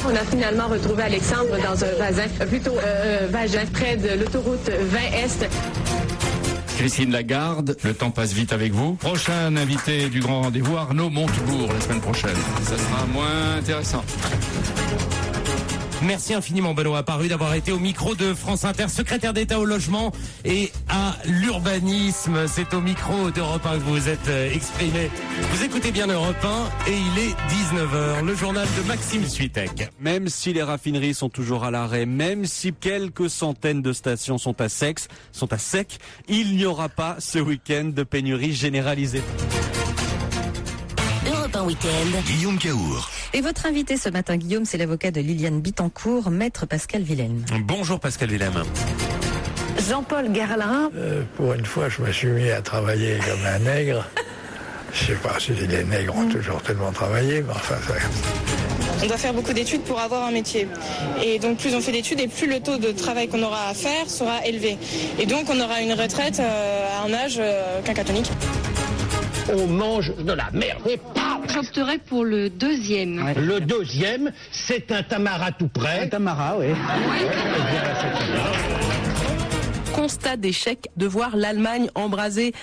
On a finalement retrouvé Alexandre dans un vagin près de l'autoroute 20 Est. Christine Lagarde, le temps passe vite avec vous. Prochain invité du grand rendez-vous, Arnaud Montebourg, la semaine prochaine. Ça sera moins intéressant. Merci infiniment Benoît Paru d'avoir été au micro de France Inter, secrétaire d'État au logement et à l'urbanisme. C'est au micro d'Europe 1 que vous vous êtes exprimé. Vous écoutez bien Europe 1 et il est 19h, le journal de Maxime Switek. Même si les raffineries sont toujours à l'arrêt, même si quelques centaines de stations sont à sec, il n'y aura pas ce week-end de pénurie généralisée. Europe 1 Week-end. Guillaume Caour. Et votre invité ce matin, Guillaume, c'est l'avocat de Liliane Bittencourt, maître Pascal Villaine. Bonjour Pascal Villaine. Jean-Paul Garlin. Pour une fois, je me suis mis à travailler comme un nègre. Je sais pas si les nègres ont toujours tellement travaillé, mais enfin, ça... On doit faire beaucoup d'études pour avoir un métier. Et donc plus on fait d'études et plus le taux de travail qu'on aura à faire sera élevé. Et donc on aura une retraite à un âge quinquatonique. On mange de la merde. Et pas. J'opterais pour le deuxième. Ouais. Le deuxième, c'est un Tamara tout près. Un Tamara, oui. Constat d'échec de voir l'Allemagne embrasser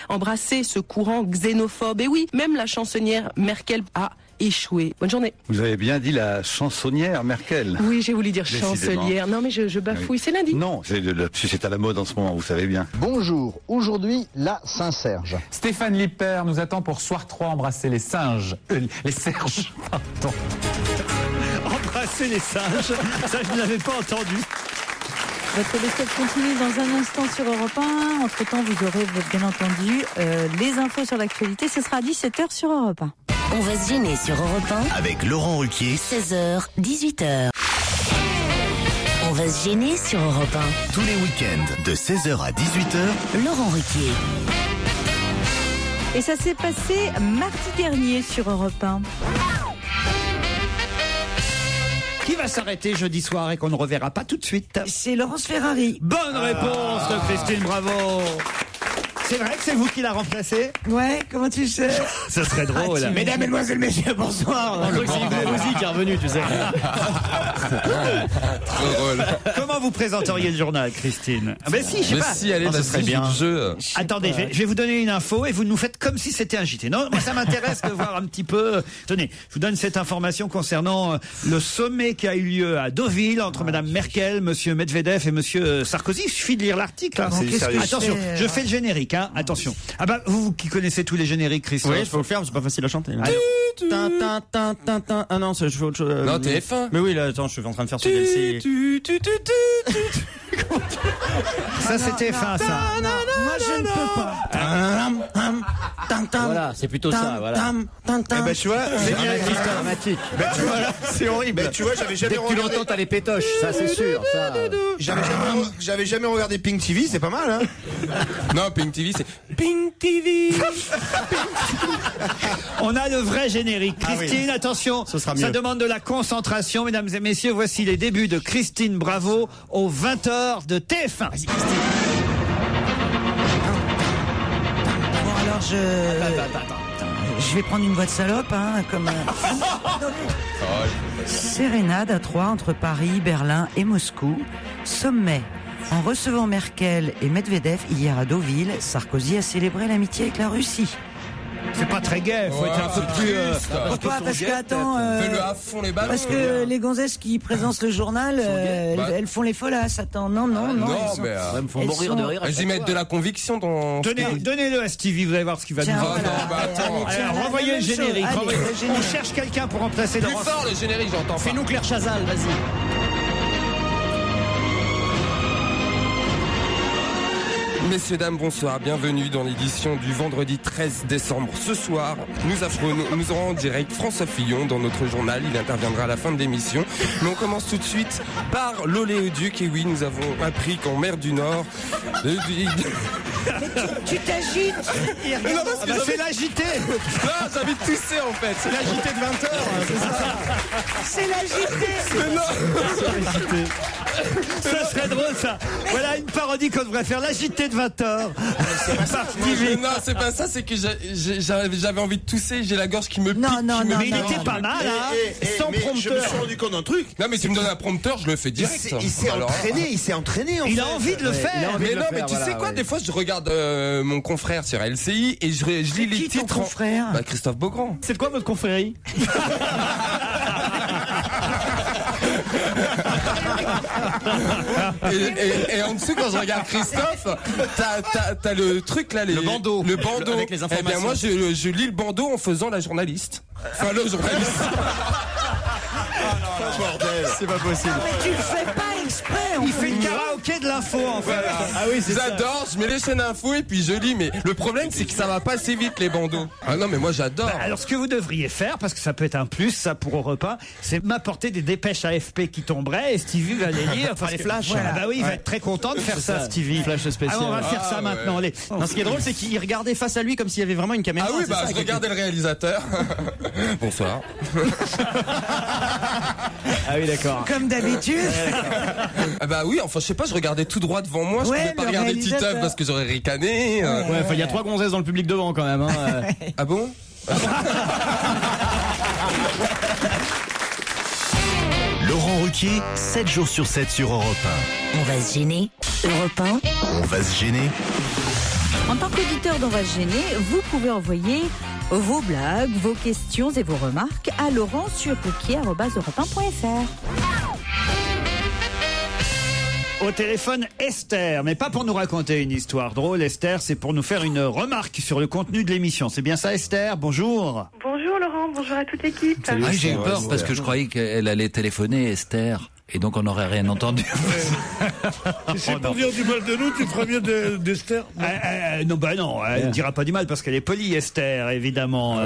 ce courant xénophobe. Et oui, même la chansonnière Merkel a échoué. Bonne journée. Vous avez bien dit la chansonnière Merkel. Oui, j'ai voulu dire chancelière. Non, mais je bafouille, oui. C'est lundi. Non, c'est à la mode en ce moment, vous savez bien. Bonjour, aujourd'hui, la Saint-Serge. Stéphane Lipper nous attend pour Soir 3 embrasser les singes. Les serges, pardon. Embrasser les singes, ça je ne l'avais pas entendu. Votre best-of continue dans un instant sur Europe 1. Entre-temps, vous aurez bien entendu les infos sur l'actualité. Ce sera à 17h sur Europe 1. On va se gêner sur Europe 1. Avec Laurent Ruquier. 16h, 18h. On va se gêner sur Europe 1. Tous les week-ends de 16h à 18h. Laurent Ruquier. Et ça s'est passé mardi dernier sur Europe 1. Qui va s'arrêter jeudi soir et qu'on ne reverra pas tout de suite? C'est Laurence Ferrari. Bonne réponse de Christine, bravo. C'est vrai que c'est vous qui l'a remplacé? Ouais, comment tu sais? Ça serait drôle. Mesdames, mesdemoiselles, messieurs, bonsoir. Je crois que c'est Yves Mouzy qui est revenu, tu sais. Trop drôle. Comment vous présenteriez le journal, Christine? Ben si, je sais pas. Si, allez, ça serait bien. Attendez, je vais vous donner une info et vous nous faites comme si c'était un JT. Non, moi ça m'intéresse de voir un petit peu. Tenez, je vous donne cette information concernant le sommet qui a eu lieu à Deauville entre Madame Merkel, Monsieur Medvedev et Monsieur Sarkozy. Il suffit de lire l'article. Hein. Attention, je fais le générique. Hein. Attention. Ah bah vous qui connaissez tous les génériques, Christophe. Oui, je peux le faire, c'est pas facile à chanter. Ah non, je fais autre chose. Non, TF1. Mais oui, là, attends, je suis en train de faire ce DLC. Ça c'était fin, ça. Moi je ne peux pas. Voilà, c'est plutôt ça, voilà. Eh ben tu vois, c'est dramatique. Ben tu vois, c'est horrible. Ben tu vois, j'avais jamais regardé. Tu l'entends, t'as les pétoches, ça c'est sûr. Ça. J'avais jamais regardé Pink TV, c'est pas mal, hein. Non, Pink TV, c'est Pink TV. On a le vrai générique. Christine, attention, ça demande de la concentration, mesdames et messieurs. Voici les débuts de Christine Bravo aux 20h de TF1. Vas-y, Christine. Bon, alors je vais prendre une voix de salope, hein, comme sérénade à 3 entre Paris, Berlin et Moscou. Sommet. En recevant Merkel et Medvedev hier à Deauville, Sarkozy a célébré l'amitié avec la Russie. C'est pas très gai, faut être un peu plus. Pourquoi? Parce que attends, fais-le à fond les ballons. parce que les gonzesses qui présentent le journal, elles font les folasses. Attends, non. Elles me font mourir de rire. Elles y mettent de la conviction dans. Donnez-le à Stevie, vous allez voir ce qu'il va nous dire. Renvoyez le générique. On cherche quelqu'un pour remplacer Plus Laurence. fort le générique, j'entends pas. Fais-nous Claire Chazal, vas-y. Messieurs, dames, bonsoir. Bienvenue dans l'édition du vendredi 13 décembre. Ce soir, nous aurons en direct François Fillon dans notre journal. Il interviendra à la fin de l'émission. Mais on commence tout de suite par l'oléoduc. Et oui, nous avons appris qu'en mer du Nord... Tu t'agites. C'est l'agité. Non, j'ai envie de tousser en fait. C'est l'agité de 20h. C'est l'agité. C'est l'agité. Ça serait drôle, ça. Voilà une parodie qu'on devrait faire, l'agité de 20h. Non, c'est pas ça, c'est que j'avais envie de tousser, j'ai la gorge qui me pique. Non, mais il était pas mal, hein. Sans prompteur. Je me suis rendu compte d'un truc. Non, mais tu me donnes un prompteur, je le fais direct. Il s'est entraîné. Il a envie de le faire. Mais non, mais tu sais quoi, des fois je regarde regarde mon confrère sur LCI et je lis les titres. Ton confrère Christophe Beaugrand. C'est quoi votre confrérie? et en dessous, quand je regarde Christophe, t'as le truc là, le bandeau. Le bandeau. Avec les informations. Eh bien, moi, je lis le bandeau en faisant la journaliste. Enfin, le journaliste. Bordel. C'est pas possible. Mais tu le fais pas exprès. Il fait une karaoké de l'info en fait. Ah oui, c'est ça. J'adore, je mets les chaînes info et puis je lis, mais le problème c'est que ça va pas assez vite les bandeaux. Ah non, mais moi j'adore. Alors ce que vous devriez faire, parce que ça peut être un plus, ça pour Europe 1, c'est m'apporter des dépêches AFP qui tomberaient et Stevie va les lire. Enfin, les flashs. Voilà, bah oui, il va être très content de faire ça, Stevie. Flash spécial. Ah, on va faire ça maintenant. Les... Non, ce qui est drôle, c'est qu'il regardait face à lui comme s'il y avait vraiment une caméra. Ah oui, ça, je regardais le réalisateur. Bonsoir. Ah oui, d'accord. Comme d'habitude. Ah bah oui, enfin je sais pas, je regardais tout droit devant moi, je pouvais pas regarder Titeuf parce que j'aurais ricané. Ouais, enfin il y a 3 gonzesses dans le public devant quand même. Hein. Ah bon? Laurent Ruquier, 7 jours sur 7 sur Europe 1. On va se gêner. Europe 1. On va se gêner. En tant qu'auditeur d'On va se gêner, vous pouvez envoyer vos blagues, vos questions et vos remarques à laurent-sur-ruquier@europe1.fr. Au téléphone, Esther, mais pas pour nous raconter une histoire drôle, Esther, c'est pour nous faire une remarque sur le contenu de l'émission. C'est bien ça, Esther? Bonjour. Bonjour Laurent, bonjour à toute l'équipe. J'ai eu peur parce que je croyais qu'elle allait téléphoner, Esther. Et donc on n'aurait rien entendu. Si c'est pour dire du mal de nous, tu feras mieux d'Esther. Non, bah non, elle ne dira pas du mal parce qu'elle est polie, Esther, évidemment.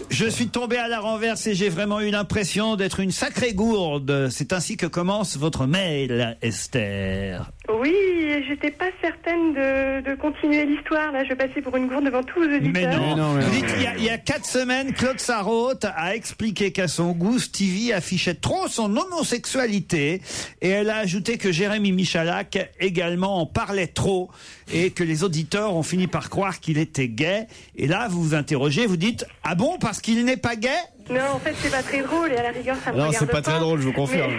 Je suis tombé à la renverse et j'ai vraiment eu l'impression d'être une sacrée gourde. C'est ainsi que commence votre mail, Esther. Oui, j'étais pas certaine de continuer l'histoire. Là, je passais pour une gourde devant tous vos auditeurs. Mais non. Vous dites, il y a 4 semaines, Claude Sarraute a expliqué qu'à son goût, Stevie affichait trop son homosexualité et elle a ajouté que Jérémy Michalak également en parlait trop et que les auditeurs ont fini par croire qu'il était gay. Et là, vous vous interrogez, vous dites, ah bon, parce qu'il n'est pas gay? Non, en fait, c'est pas très drôle et à la rigueur, ça me non, regarde c'est pas très drôle, je vous confirme.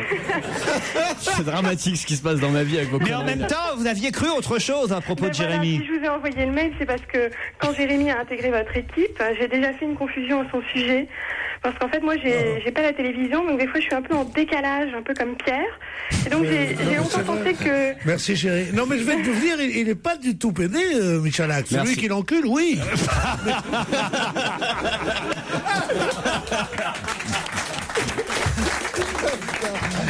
C'est dramatique ce qui se passe dans ma vie avec vos Mais en même temps, vous aviez cru autre chose à propos de Jérémy. Si je vous ai envoyé le mail, c'est parce que quand Jérémy a intégré votre équipe, j'ai déjà fait une confusion à son sujet. Parce qu'en fait, moi, j'ai pas la télévision, donc des fois, je suis un peu en décalage, un peu comme Pierre. Et donc, j'ai longtemps pensé que... Merci, chérie. Non, mais je vais te dire, il est pas du tout pédé, Michalak. Celui qui l'encule, oui.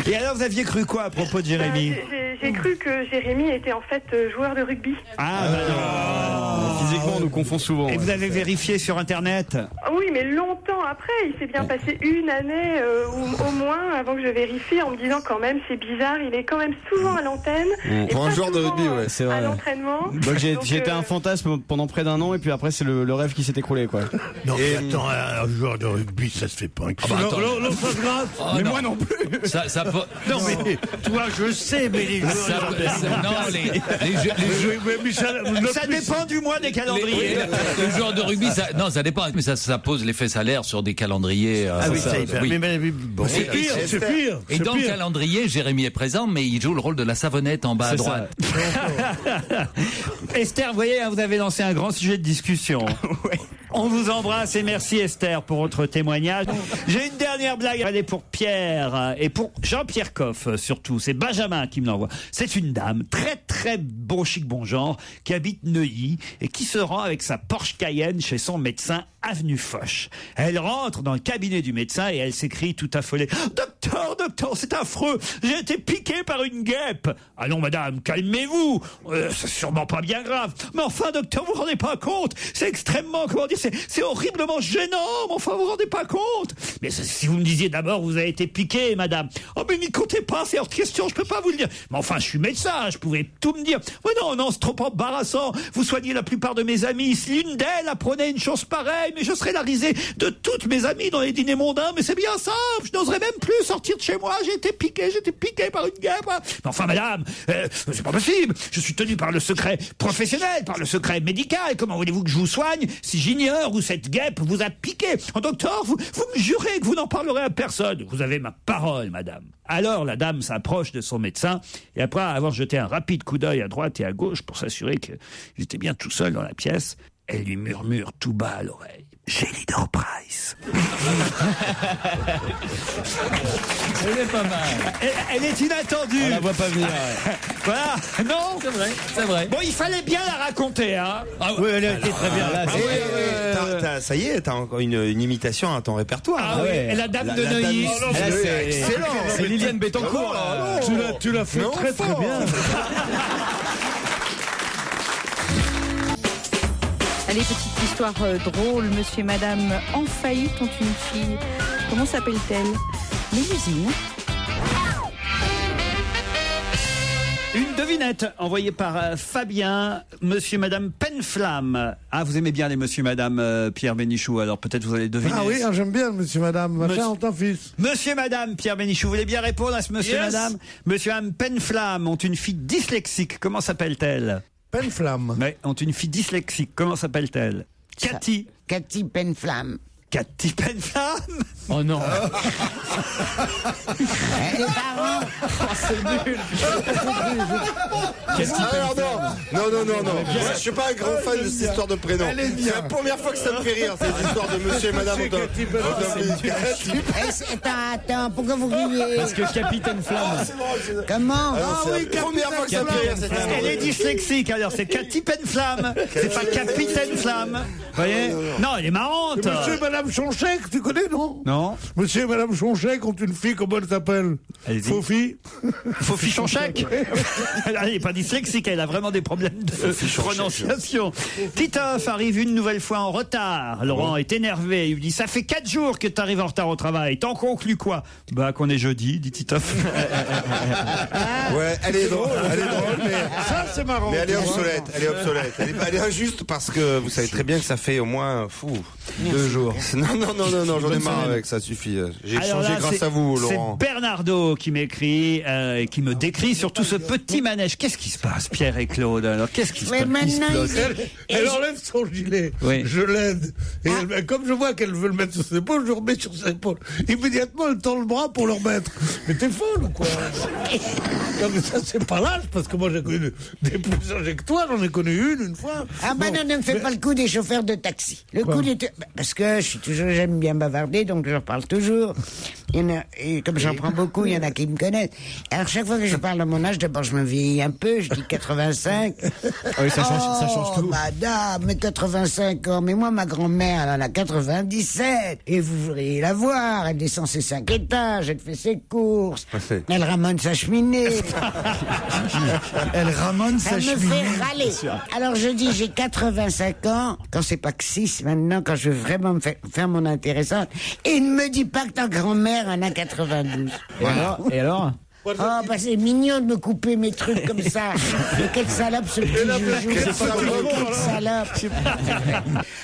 Et alors, vous aviez cru quoi à propos de Jérémy? J'ai cru que Jérémy était en fait joueur de rugby. Ah, bah non. Physiquement, on nous confond souvent. Et vous avez vérifié sur Internet? Oui, mais longtemps après. Il s'est bien passé une année ou au moins avant que je vérifie en me disant quand même, c'est bizarre, il est quand même souvent à l'antenne. Pour un joueur de rugby, ouais. C'est vrai. À l'entraînement. Donc j'ai été un fantasme pendant près d'un an et puis après c'est le rêve qui s'est écroulé, quoi. Non, mais attends, un joueur de rugby, ça se fait pas. Non, ça se gratte. Mais moi non plus. Non, mais toi, je sais, mais les joueurs. Ça dépend du mois des calendriers. Le joueur de rugby, ça dépend, mais ça pose l'effet salaire sur des calendriers. C'est pire. Et dans le calendrier, Jérémy est présent, mais il joue le rôle de la savonnette en bas à droite. Esther, vous voyez, vous avez lancé un grand sujet de discussion. On vous embrasse et merci Esther pour votre témoignage. J'ai une dernière blague, elle est pour Pierre et pour Jean-Pierre Coff surtout. C'est Benjamin qui me l'envoie. C'est une dame très très bon chic bon genre qui habite Neuilly et qui se rend avec sa Porsche Cayenne chez son médecin avenue Foch. Elle rentre dans le cabinet du médecin et elle s'écrie tout affolée: Docteur, c'est affreux, j'ai été piqué par une guêpe. Allons madame, calmez-vous, c'est sûrement pas bien grave. Mais enfin docteur, vous vous rendez pas compte, c'est extrêmement, comment dire, c'est horriblement gênant, mais enfin vous vous rendez pas compte. Mais si vous me disiez d'abord vous avez été piqué madame. Oh mais n'y comptez pas, c'est hors de question, je peux pas vous le dire. Mais enfin je suis médecin, je pouvais tout me dire. Mais non, c'est trop embarrassant, vous soignez la plupart de mes amis, si l'une d'elles apprenait une chose pareille, mais je serais la risée de toutes mes amies dans les dîners mondains, mais c'est bien simple, je n'oserais même plus sortir sortir de chez moi, j'ai été piqué par une guêpe. Mais enfin, madame, c'est pas possible. Je suis tenu par le secret professionnel, par le secret médical. Comment voulez-vous que je vous soigne si j'ignore où cette guêpe vous a piqué? Docteur, vous me jurez que vous n'en parlerez à personne. Vous avez ma parole, madame. Alors la dame s'approche de son médecin et après avoir jeté un rapide coup d'œil à droite et à gauche pour s'assurer qu'il était bien tout seul dans la pièce, elle lui murmure tout bas à l'oreille: j'ai Leader Price. Elle est pas mal. Elle est inattendue. On la voit pas venir. Voilà. Non, c'est vrai. Bon, il fallait bien la raconter, hein. Oui, elle a été très bien. Là, ça y est, t'as encore une imitation à ton répertoire. Ah oui, et la dame de Neuilly. C'est excellent. C'est Liliane Bettencourt. Tu l'as fait très très bien. Allez, petite histoire drôle. Monsieur et madame en faillite ont une fille. Comment s'appelle-t-elle? Mélusine. Une devinette envoyée par Fabien. Monsieur et madame Penneflamme. Ah, vous aimez bien les monsieur et madame Pierre Bénichou, alors peut-être vous allez deviner. Ah oui, j'aime bien monsieur et madame. Machin, ton fils. Monsieur et madame Pierre Bénichou, vous voulez bien répondre à ce monsieur et madame? Monsieur et madame Penneflamme ont une fille dyslexique. Comment s'appelle-t-elle? Penneflamme. Mais ont une fille dyslexique. Comment s'appelle-t-elle? Cathy. Cathy Penneflamme. Cathy Penneflamme. Oh non. Les parents. Oh, c'est nul. Non. Je suis pas un grand fan de cette histoire de prénom. C'est la première fois que ça me fait rire, cette histoire de monsieur et madame. Attends, pourquoi vous riez? Parce que Capitaine Flamme. Comment? C'est la première fois que ça me fait rire, cette histoire. Elle est dyslexique, alors c'est Cathy Penneflamme. C'est pas Capitaine Flamme. Vous voyez? Non, elle est marrante. Monsieur et madame Chonchek, tu connais, non? Non. Monsieur et madame Chonchek ont une fille, comment elle s'appelle? Fofi. Fofi Chonchek. Elle n'est pas dyslexique, elle a vraiment des problèmes de prononciation. Titoff arrive une nouvelle fois en retard. Laurent est énervé. Il lui dit: ça fait 4 jours que tu arrives en retard au travail. T'en conclus quoi? Bah, qu'on est jeudi, dit Titoff. Ouais, elle est drôle, mais ça c'est marrant. Mais elle est obsolète, Elle est injuste parce que vous savez très bien que ça fait au moins 2 jours. Non, j'en ai marre avec ça, suffit. J'ai changé grâce à vous, Laurent. C'est Bernardo qui m'écrit et qui me décrit surtout ce petit manège. Qu'est-ce qui se passe, Pierre et Claude? Alors, qu'est-ce qui se passe? Elle enlève son gilet. Oui. Je l'aide. Et comme je vois qu'elle veut le mettre sur ses épaules, je remets sur ses épaules. Immédiatement, elle tend le bras pour le remettre. Mais t'es folle ou quoi? Non, mais ça, c'est pas l'âge, parce que moi, j'ai connu des plus âgés que toi. J'en ai connu une fois. Ah bah non, ne me fais pas le coup des chauffeurs de taxi. Le coup des... Parce que j'aime bien bavarder, donc je parle toujours. Il y en a, et comme j'en prends beaucoup, il y en a qui me connaissent. Alors, chaque fois que je parle de mon âge, d'abord, je me vieillis un peu, je dis 85. Oui, ça change tout. Madame, mais 85 ans. Mais moi, ma grand-mère, elle en a 97. Et vous voudriez la voir. Elle descend ses 5 étages, elle fait ses courses. Elle ramène sa cheminée. Elle ramène sa cheminée. Ça me fait râler. Alors, je dis, j'ai 85 ans. Quand c'est pas que 6 maintenant, quand je veux vraiment me faire mon intéressante. Et ne me dis pas que ta grand-mère en a 92. Et alors Oh, bah c'est mignon de me couper mes trucs comme ça. Mais quelle salope ce petit Joujou. Quelle salope.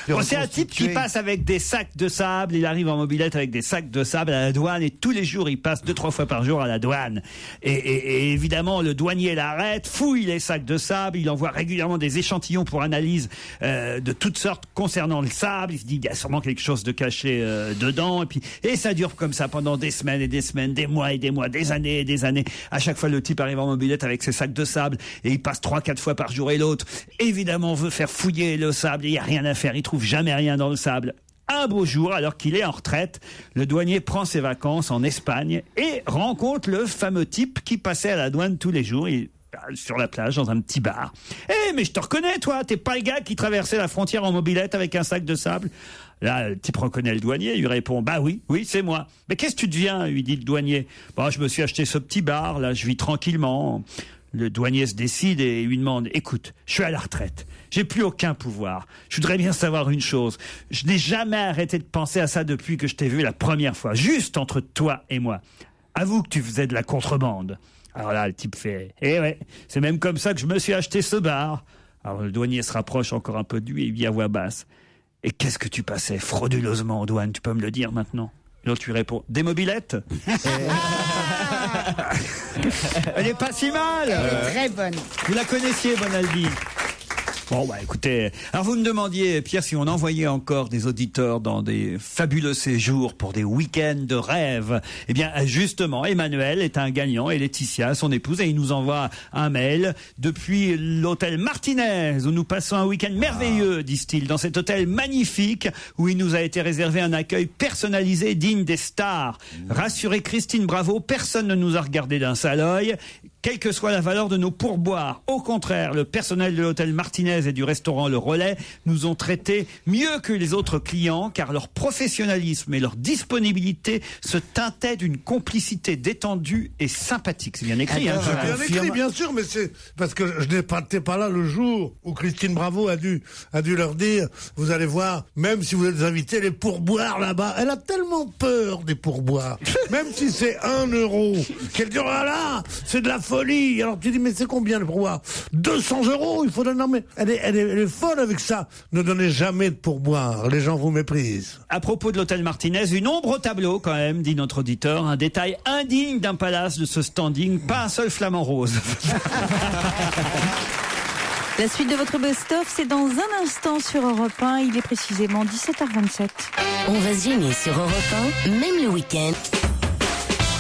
Bon, c'est un type qui passe avec des sacs de sable. Il arrive en mobilette avec des sacs de sable à la douane et tous les jours il passe 2-3 fois par jour à la douane. Et évidemment le douanier l'arrête, fouille les sacs de sable. Il envoie régulièrement des échantillons pour analyse de toutes sortes concernant le sable. Il se dit il y a sûrement quelque chose de caché dedans. Et ça dure comme ça pendant des semaines et des semaines, des mois et des mois, des années et des années. À chaque fois, le type arrive en mobilette avec ses sacs de sable et il passe 3-4 fois par jour et l'autre, évidemment, veut faire fouiller le sable. Il n'y a rien à faire. Il trouve jamais rien dans le sable. Un beau jour, alors qu'il est en retraite, le douanier prend ses vacances en Espagne et rencontre le fameux type qui passait à la douane tous les jours. Sur la plage, dans un petit bar. Mais je te reconnais, toi, t'es pas le gars qui traversait la frontière en mobilette avec un sac de sable. Là, le type reconnaît le douanier, il lui répond: bah oui, c'est moi. Mais qu'est-ce que tu deviens, lui dit le douanier. Bah, je me suis acheté ce petit bar, là, je vis tranquillement. Le douanier se décide et lui demande: écoute, je suis à la retraite, j'ai plus aucun pouvoir. Je voudrais bien savoir une chose. Je n'ai jamais arrêté de penser à ça depuis que je t'ai vu la première fois, juste entre toi et moi. Avoue que tu faisais de la contrebande. Alors là, le type fait: ouais, c'est même comme ça que je me suis acheté ce bar. Alors le douanier se rapproche encore un peu de lui et lui dit à voix basse: et qu'est-ce que tu passais frauduleusement aux douanes, tu peux me le dire maintenant? L'autre lui répond, des mobylettes. Elle est pas si mal. Elle est très bonne. Vous la connaissiez, Bonaldi? Bon, bah écoutez, alors vous me demandiez, Pierre, si on envoyait encore des auditeurs dans des fabuleux séjours pour des week-ends de rêve. Eh bien, justement, Emmanuel est un gagnant et Laetitia, son épouse, et il nous envoie un mail depuis l'hôtel Martinez, où nous passons un week-end merveilleux, disent-ils, dans cet hôtel magnifique où il nous a été réservé un accueil personnalisé digne des stars. Rassurez Christine Bravo, personne ne nous a regardé d'un sale œil, quelle que soit la valeur de nos pourboires. Au contraire, le personnel de l'hôtel Martinez et du restaurant Le Relais nous ont traités mieux que les autres clients, car leur professionnalisme et leur disponibilité se teintaient d'une complicité détendue et sympathique. C'est bien écrit, hein, c'est bien écrit, bien sûr, mais c'est parce que je n'étais pas là le jour où Christine Bravo a dû leur dire, vous allez voir, même si vous êtes invités, les pourboires là-bas, elle a tellement peur des pourboires, même si c'est 1 euro, qu'elle dit, oh là là, c'est de la folie. Alors tu dis, mais c'est combien le pourboire? 200 €, il faut donner. Non, mais elle est folle avec ça. Ne donnez jamais de pourboire, les gens vous méprisent. À propos de l'hôtel Martinez, une ombre au tableau quand même, dit notre auditeur, un détail indigne d'un palace de ce standing, pas un seul flamant rose. La suite de votre best-of, c'est dans un instant sur Europe 1, il est précisément 17h27. On va se gêner sur Europe 1, même le week-end.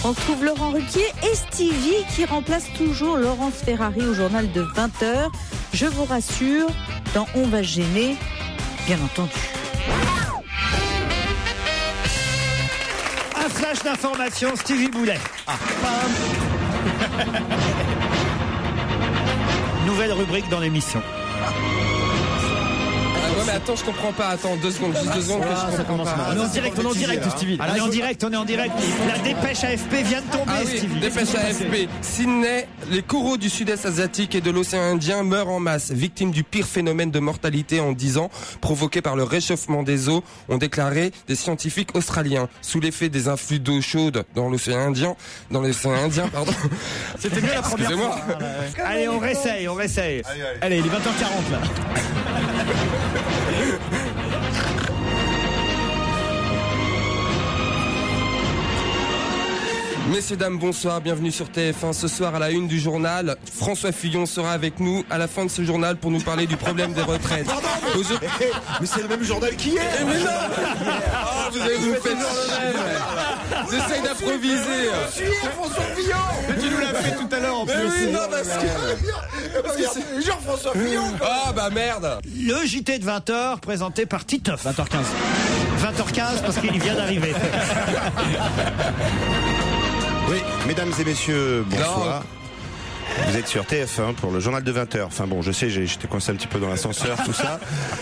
On retrouve Laurent Ruquier et Stevie qui remplace toujours Laurence Ferrari au journal de 20h. Je vous rassure, dans On va se gêner, bien entendu. Un flash d'information, Stevie Boulet. Nouvelle rubrique dans l'émission. Ouais, mais attends, je comprends pas. Attends, 2 secondes, juste 2 secondes. Ça commence mal. On est en direct, Stevie. On est en direct. La dépêche AFP vient de tomber, Stevie. Dépêche AFP. Sydney, les coraux du sud-est asiatique et de l'océan Indien meurent en masse, victimes du pire phénomène de mortalité en 10 ans, provoqué par le réchauffement des eaux, ont déclaré des scientifiques australiens. Sous l'effet des influx d'eau chaude dans l'océan Indien, pardon. C'était mieux la première fois. Allez, on réessaye. Allez, il est 20h40 là. Messieurs, dames, bonsoir, bienvenue sur TF1. Ce soir, à la une du journal, François Fillon sera avec nous à la fin de ce journal pour nous parler du problème des retraites. Mais c'est le même journal qu'hier. Mais non. Vous faites j'essaye d'improviser. François Fillon. Mais tu nous l'as fait tout à l'heure en plus. Oui, non, parce que c'est Jean-François Fillon. Ah bah merde. Le JT de 20h présenté par Titoff. 20h15 parce qu'il vient d'arriver. Oui, mesdames et messieurs, bonsoir. Vous êtes sur TF1 pour le journal de 20h. Enfin bon, je sais, j'étais coincé un petit peu dans l'ascenseur, tout ça.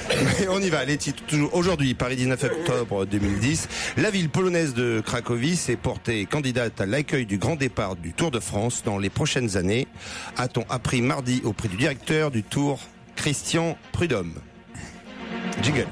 Mais on y va. Les titres, toujours aujourd'hui, Paris 19 octobre 2010. La ville polonaise de Cracovie s'est portée candidate à l'accueil du grand départ du Tour de France dans les prochaines années. A-t-on appris mardi auprès du directeur du Tour, Christian Prudhomme. Jingle.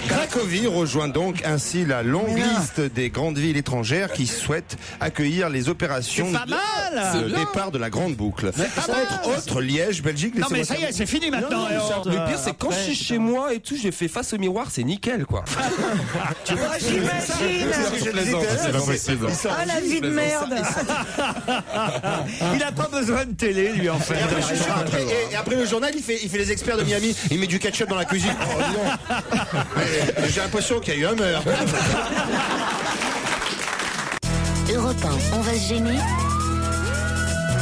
Cracovie rejoint donc ainsi la longue liste des grandes villes étrangères qui souhaitent accueillir les opérations de départ de la grande boucle. Entre autres, Liège, Belgique. Non mais ça y est, c'est fini maintenant. Le pire, c'est quand je suis chez moi et tout, j'ai fait face au miroir, c'est nickel quoi. Tu vois, j'imagine. C'est pas possible. Ah la vie de merde. Il a pas besoin de télé lui en fait. Et après le journal, il fait les experts de Miami. Il met du ketchup dans la cuisine. Oh non. J'ai l'impression qu'il y a eu un meurtre. Europe 1, on va se gêner.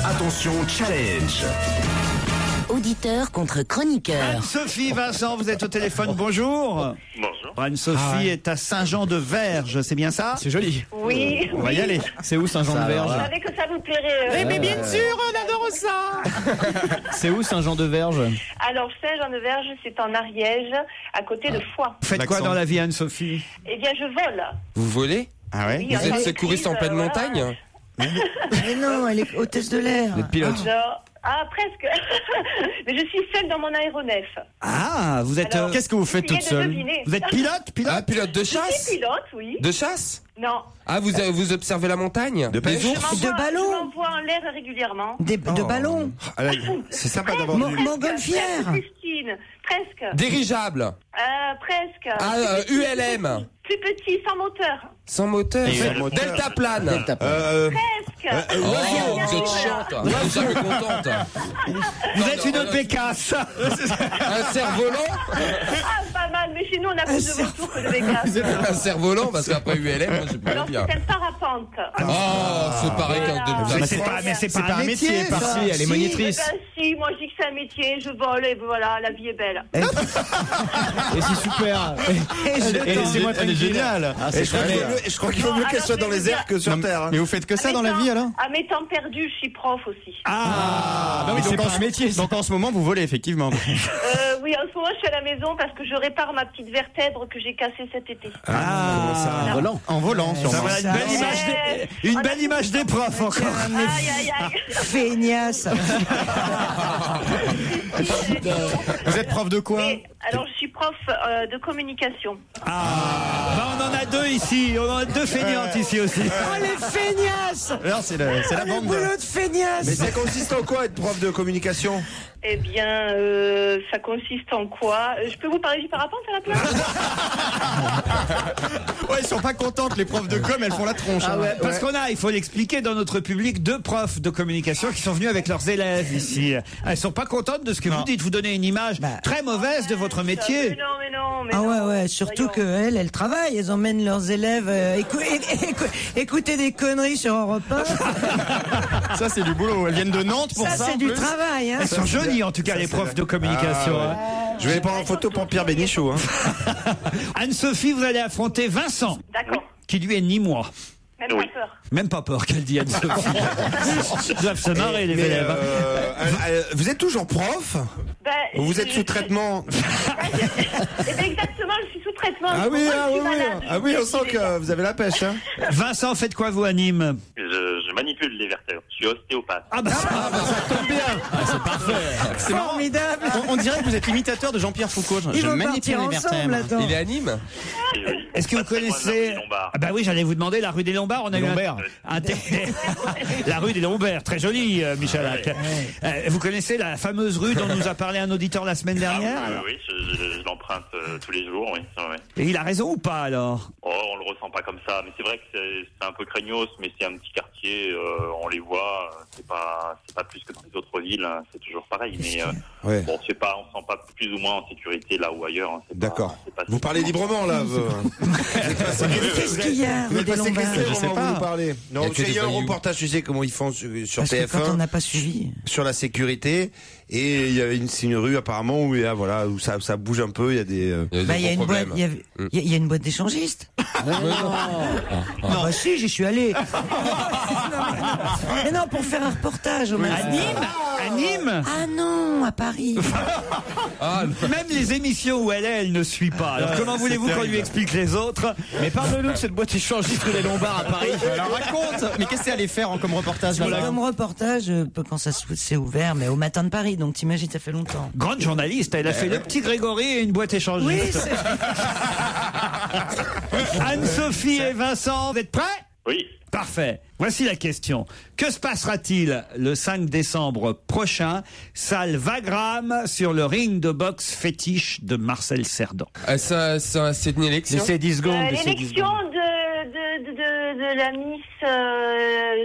Attention, challenge. Auditeur contre chroniqueur. Anne-Sophie, Vincent, vous êtes au téléphone, bonjour. Bonjour. Anne-Sophie est à Saint-Jean-de-Verge, c'est bien ça? C'est joli. Oui. On va y aller. C'est où Saint-Jean-de-Verge? Je savais que ça vous plairait. Mais bien sûr, on adore ça. C'est où Saint-Jean-de-Verge? Alors, Saint-Jean-de-Verge, c'est en Ariège, à côté de Foix. Vous faites quoi dans la vie, Anne-Sophie? Eh bien, je vole. Vous volez? Ah ouais? Oui, Vous êtes secouriste en pleine montagne? Mais non, elle est hôtesse de l'air. Vous êtes pilote? Ah, presque. Mais je suis seule dans mon aéronef. Ah, vous êtes... Alors, qu'est-ce que vous faites toute seule? Vous êtes pilote? Ah, pilote de chasse? Je suis pilote, oui. De chasse? Non. Ah, vous observez la montagne? De pêche? Les ours? De ballons? Je m'envoie en l'air régulièrement. De ballons? C'est sympa d'avoir Montgolfière? Christine, presque. Dirigeable? Presque. Ah, ULM? Plus petit, sans moteur. Sans moteur. Deltaplane. Presque. Vous êtes chiante. Vous êtes jamais contente. Vous êtes une pécasse. Un cerf-volant. Ah, pas mal, mais chez nous, on a plus de retour que de Vegas. Un cerf-volant, parce qu'après ULM, moi, je peux Alors, bien. c'est un parapente. C'est pareil qu'un Mais c'est pas un métier, par-ci, elle est monitrice. Ben, si, moi, je dis que c'est un métier, je vole, et voilà, la vie est belle. Et c'est super. Et laissez-moi Elle est tranquille. géniale. C'est Je crois qu'il vaut mieux qu'elle soit dans les airs que sur Terre. Mais vous faites que ça dans la vie alors? À mes temps perdus, je suis prof aussi. Bah oui, c'est pas un métier. Donc en ce moment, vous volez effectivement. Oui, en ce moment, je suis à la maison parce que je répare ma petite vertèbre que j'ai cassée cet été. En volant, sûrement. Ça, voilà, une belle image des profs encore. Aïe, aïe, aïe. Feignasse. Vous êtes prof de quoi? Alors, je suis prof de communication. On en a deux ici. On en a deux feignantes ici aussi. Oh, les feignasses. Alors c'est la Le bande. boulot de feignasse. Mais ça consiste en quoi être prof de communication? Eh bien, ça consiste en quoi? Je peux vous parler du parapente à la place? Ouais, ils sont pas contentes les profs de com, elles font la tronche. Parce qu'on a, il faut l'expliquer, dans notre public, deux profs de communication qui sont venus avec leurs élèves ici. Elles sont pas contentes de ce que vous dites. Vous donnez une image très mauvaise de votre métier. Mais non. Ah ouais, surtout qu'elles travaillent, elles emmènent leurs élèves écouter des conneries sur Europe 1. Ça c'est du boulot, elles viennent de Nantes pour ça. Ça c'est du travail. Hein. Elles sont jolies en tout cas, les profs de communication. Ah, ouais. Je vais les prendre en photo pour Pierre Bénichou. Anne-Sophie, vous allez affronter Vincent. D'accord. Qui lui est ni moi. Même pas peur. Même pas peur qu'elle dit Anne-Sophie. Ils doivent se marrer les élèves. Vous êtes toujours prof? Ou vous êtes sous traitement? Exactement, je suis sous traitement. Ah oui, on sent que vous avez la pêche. Hein. Vincent, faites quoi vous à Nîmes? Je manipule les vertèbres. Je suis ostéopathe. Ça tombe bien. C'est parfait. C'est formidable. On dirait que vous êtes l'imitateur de Jean-Pierre Foucault. Ils vont partir ensemble. Il est à Nîmes. Est-ce que vous connaissez bah oui, j'allais vous demander la rue des Lombards. On a eu la rue des Lombards, très jolie, Michalak. Vous connaissez la fameuse rue dont nous a parlé un auditeur la semaine dernière? Oui, je l'emprunte tous les jours, oui. Et il a raison ou pas alors? On le ressent pas comme ça, mais c'est vrai que c'est un peu craignos, mais c'est un petit quartier, on les voit, c'est pas plus que dans les autres villes, hein, c'est toujours pareil, mais bon, on se sent pas plus ou moins en sécurité là ou ailleurs. Hein, d'accord. Vous parlez librement là. Qu'est-ce qu'il y a? Vous êtes pas séquestré au moment où vous parlez. Non, il y a un voyous. reportage, tu sais comment ils font sur Parce que quand on TF1 n'a pas suivi. sur la sécurité, et c'est une rue apparemment où ça bouge un peu, il y a des Il y a une boîte, il y a une boîte d'échangistes. Non, bah si, j'y suis allé. Mais non, pour faire un reportage. À Nîmes? Ah non, à Paris. Même les émissions où elle ne suit pas. Alors comment voulez-vous qu'on lui explique les autres? Mais parle-nous de cette boîte échangiste rue des Lombards à Paris. Alors raconte. Mais qu'est-ce qu'elle allait faire comme reportage là? Comme reportage, quand ça s'est ouvert, mais au matin de Paris, donc t'imagines, ça fait longtemps. Grande journaliste, elle a fait le petit Grégory et une boîte échangiste. Oui, Anne-Sophie et Vincent, vous êtes prêts? Oui. Parfait. Voici la question. Que se passera-t-il le 5 décembre prochain, salle Wagram, sur le ring de boxe fétiche de Marcel Cerdan? C'est une élection. C'est 10 secondes. L'élection de la Miss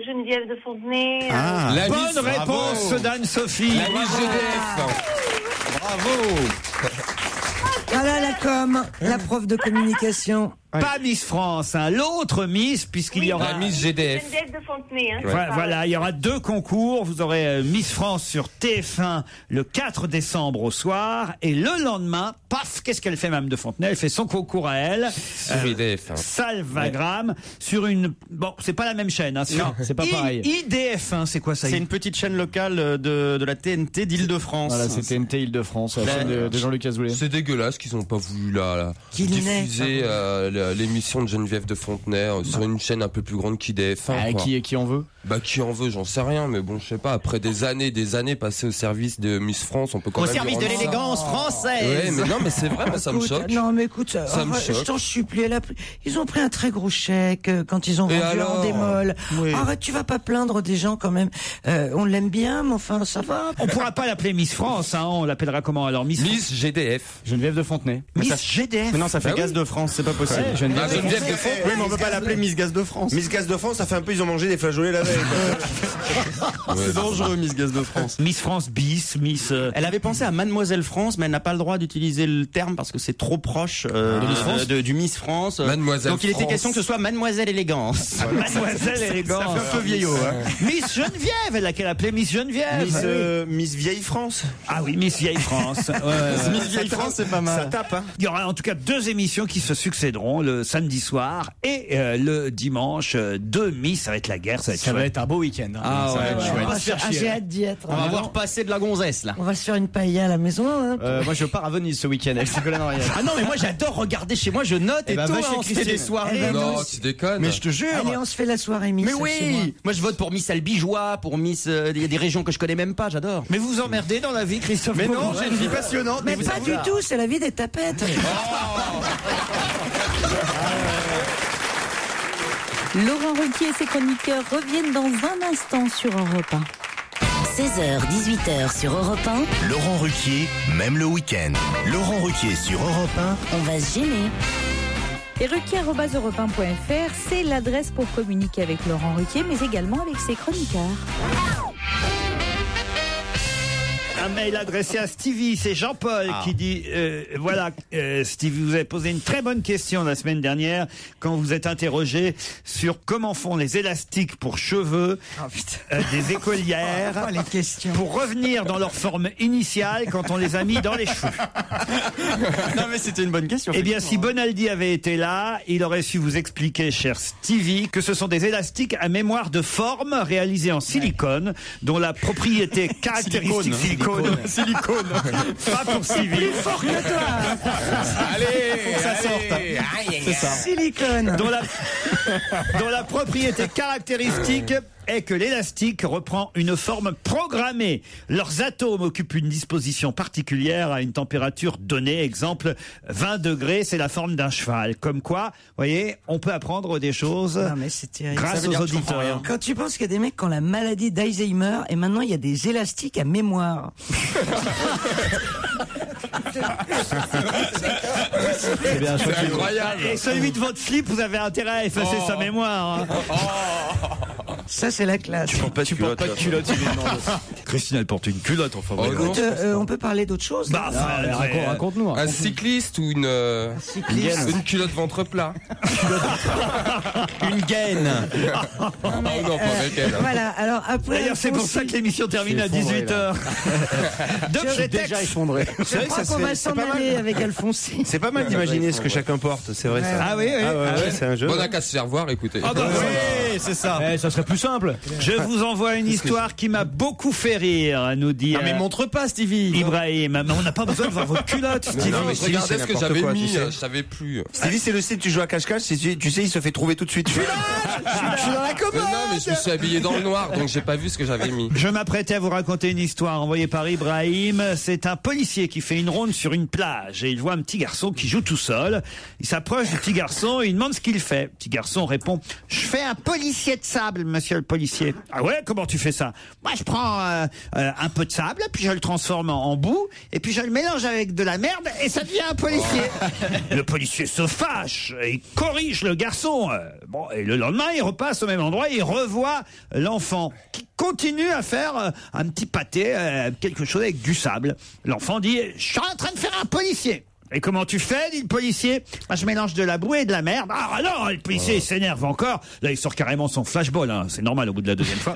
Geneviève de Fontenay. La Bonne Miss, réponse bravo. d'Anne-Sophie. La Miss GDF. Bravo. Voilà la com, la prof de communication. Pas Miss France, hein, l'autre Miss, puisqu'il y aura... La Miss GDF. Geneviève de Fontenay. Hein, Voilà, il y aura deux concours. Vous aurez Miss France sur TF1 le 4 décembre au soir. Et le lendemain, paf, qu'est-ce qu'elle fait, Mme de Fontenay? Elle fait son concours à elle. Sur IDF. Salle Wagram, sur une... Bon, c'est pas la même chaîne. Hein, Non, c'est pas pareil. IDF1, c'est quoi ça? C'est une petite chaîne locale de la TNT d'Île-de-France. Voilà, c'est TNT Île-de-France, la chaîne de Jean-Luc Azoulay. C'est dégueulasse qu'ils n'ont pas voulu diffuser l'émission de Geneviève de Fontenay sur une chaîne un peu plus grande qu'IDF1. Qui en veut? Bah qui en veut, j'en sais rien, mais bon, je sais pas. Après des années passées au service de Miss France, on peut quand même. Au service de l'élégance française. Ouais, mais non, mais c'est vrai, moi, ça me choque. Non, mais écoute, je t'en supplie, ils ont pris un très gros chèque quand ils ont vendu en démol. Oui. Arrête, tu vas pas plaindre des gens quand même. On l'aime bien, mais enfin, ça va. On pourra pas l'appeler Miss France, hein, on l'appellera comment alors? Miss GDF. Geneviève de Fontenay. Miss GDF. Mais non, ça fait Gaz de France, c'est pas possible. Geneviève de France. Oui, mais on peut pas l'appeler Miss Gaz de France. Miss Gaz de France, ça fait un peu, ils ont mangé des flageolets la veille. C'est dangereux, Miss Gaz de France. Miss France bis, Miss. Elle avait pensé à Mademoiselle France, mais elle n'a pas le droit d'utiliser le terme parce que c'est trop proche du Miss France. Mademoiselle Donc il était France. question que ce soit Mademoiselle Élégance. Mademoiselle Élégance. Ça fait un peu vieillot. Hein. Miss Geneviève, elle a qu'elle appelait Miss Geneviève. Miss Vieille France. Ah oui, Miss Vieille France. Miss Vieille France, c'est pas mal. Ça tape, hein. Il y aura en tout cas 2 émissions qui se succéderont le samedi soir et le dimanche. 2 Miss, ça va être la guerre, ça va être Ça va chouette. être un beau week-end. Hein. Ah ouais, On va se faire chier. J'ai hâte d'y être. On va voir passer de la gonzesse là. On va se faire une paella à la maison. Hein. Moi je pars à Venise ce week-end avec Ségolène Royal. Ah non mais moi j'adore regarder chez moi, je note et tout. On se fait des soirées. Non, tu déconnes. Mais je te jure. Allez, on se fait la soirée Miss. Mais chez moi. oui. Moi je vote pour Miss Albigeois, pour Miss. Il y a des régions que je connais même pas, j'adore. Mais vous vous emmerdez dans la vie, Christophe? Mais non, j'ai une vie passionnante. Mais pas du tout, c'est la vie des tapettes. Laurent Ruquier et ses chroniqueurs reviennent dans un instant sur Europe 1. 16h, 18h sur Europe 1. Laurent Ruquier, même le week-end. Laurent Ruquier sur Europe 1. On va se gêner. Et ruquier@europe1.fr, c'est l'adresse pour communiquer avec Laurent Ruquier, mais également avec ses chroniqueurs. Un mail adressé à Stevie, c'est Jean-Paul qui dit voilà, Stevie, vous avez posé une très bonne question la semaine dernière quand vous êtes interrogé sur comment font les élastiques pour cheveux des écolières les questions. pour revenir dans leur forme initiale quand on les a mis dans les cheveux. Non mais c'était une bonne question. Eh bien, si Bonaldi avait été là, il aurait su vous expliquer, cher Stevie, que ce sont des élastiques à mémoire de forme réalisés en silicone, dont la propriété caractéristique silicone. Pas pour Stevie. Plus fort que toi. Allez, faut que ça sorte. C'est ça. Silicone. Dont la propriété caractéristique est que l'élastique reprend une forme programmée. Leurs atomes occupent une disposition particulière à une température donnée. Exemple, 20 degrés, c'est la forme d'un cheval. Comme quoi, vous voyez, on peut apprendre des choses grâce aux auditeurs. Quand tu penses qu'il y a des mecs qui ont la maladie d'Alzheimer et maintenant il y a des élastiques à mémoire. C'est bien, c'est incroyable. Et celui de votre slip, vous avez intérêt à effacer sa mémoire. Ça, c'est la classe. Tu portes pas de culotte. Christine, elle porte une culotte, enfin. Écoute, on peut parler d'autre chose. Bah, raconte-nous. Un cycliste ou une culotte ventre plat. Une gaine. Non, pas avec elle. Voilà, alors après. D'ailleurs, c'est pour ça que l'émission termine à 18h. Donc, j'ai déjà effondré. Je crois qu'on va s'en aller avec Alfonsi. C'est pas mal d'imaginer ce que chacun porte, c'est vrai ça. Ah oui, c'est un jeu. On n'a qu'à se faire voir, écoutez. Ah bah Oui, c'est ça. Ça serait plus simple. Je vous envoie une histoire qui m'a beaucoup fait rire, nous dit. Non mais montre pas, Stevie. Ibrahim. Mais on n'a pas besoin de voir vos culottes, Stevie. Non, mais je regardais ce que n'importe j'avais quoi, mis, tu sais. je savais plus. Stevie, c'est le site, tu joues à cache-cache, tu sais, il se fait trouver tout de suite. Je suis dans la commode. Mais non, mais je me suis habillé dans le noir, donc j'ai pas vu ce que j'avais mis. Je m'apprêtais à vous raconter une histoire envoyée par Ibrahim. C'est un policier qui fait une ronde sur une plage et il voit un petit garçon qui joue tout seul. Il s'approche du petit garçon et il demande ce qu'il fait. Le petit garçon répond: je fais un policier de sable, monsieur le policier. Ah ouais, comment tu fais ça? Moi, je prends un peu de sable, puis je le transforme en boue, et puis je le mélange avec de la merde, et ça devient un policier. Le policier se fâche, il corrige le garçon. Bon, et le lendemain, il repasse au même endroit, et il revoit l'enfant qui continue à faire un petit pâté, quelque chose avec du sable. L'enfant dit: je suis en train de faire un policier. Et comment tu fais, dit le policier? Moi, je mélange de la boue et de la merde. Ah non, le policier il s'énerve encore. Là, il sort carrément son flashball, hein. C'est normal au bout de la deuxième fois.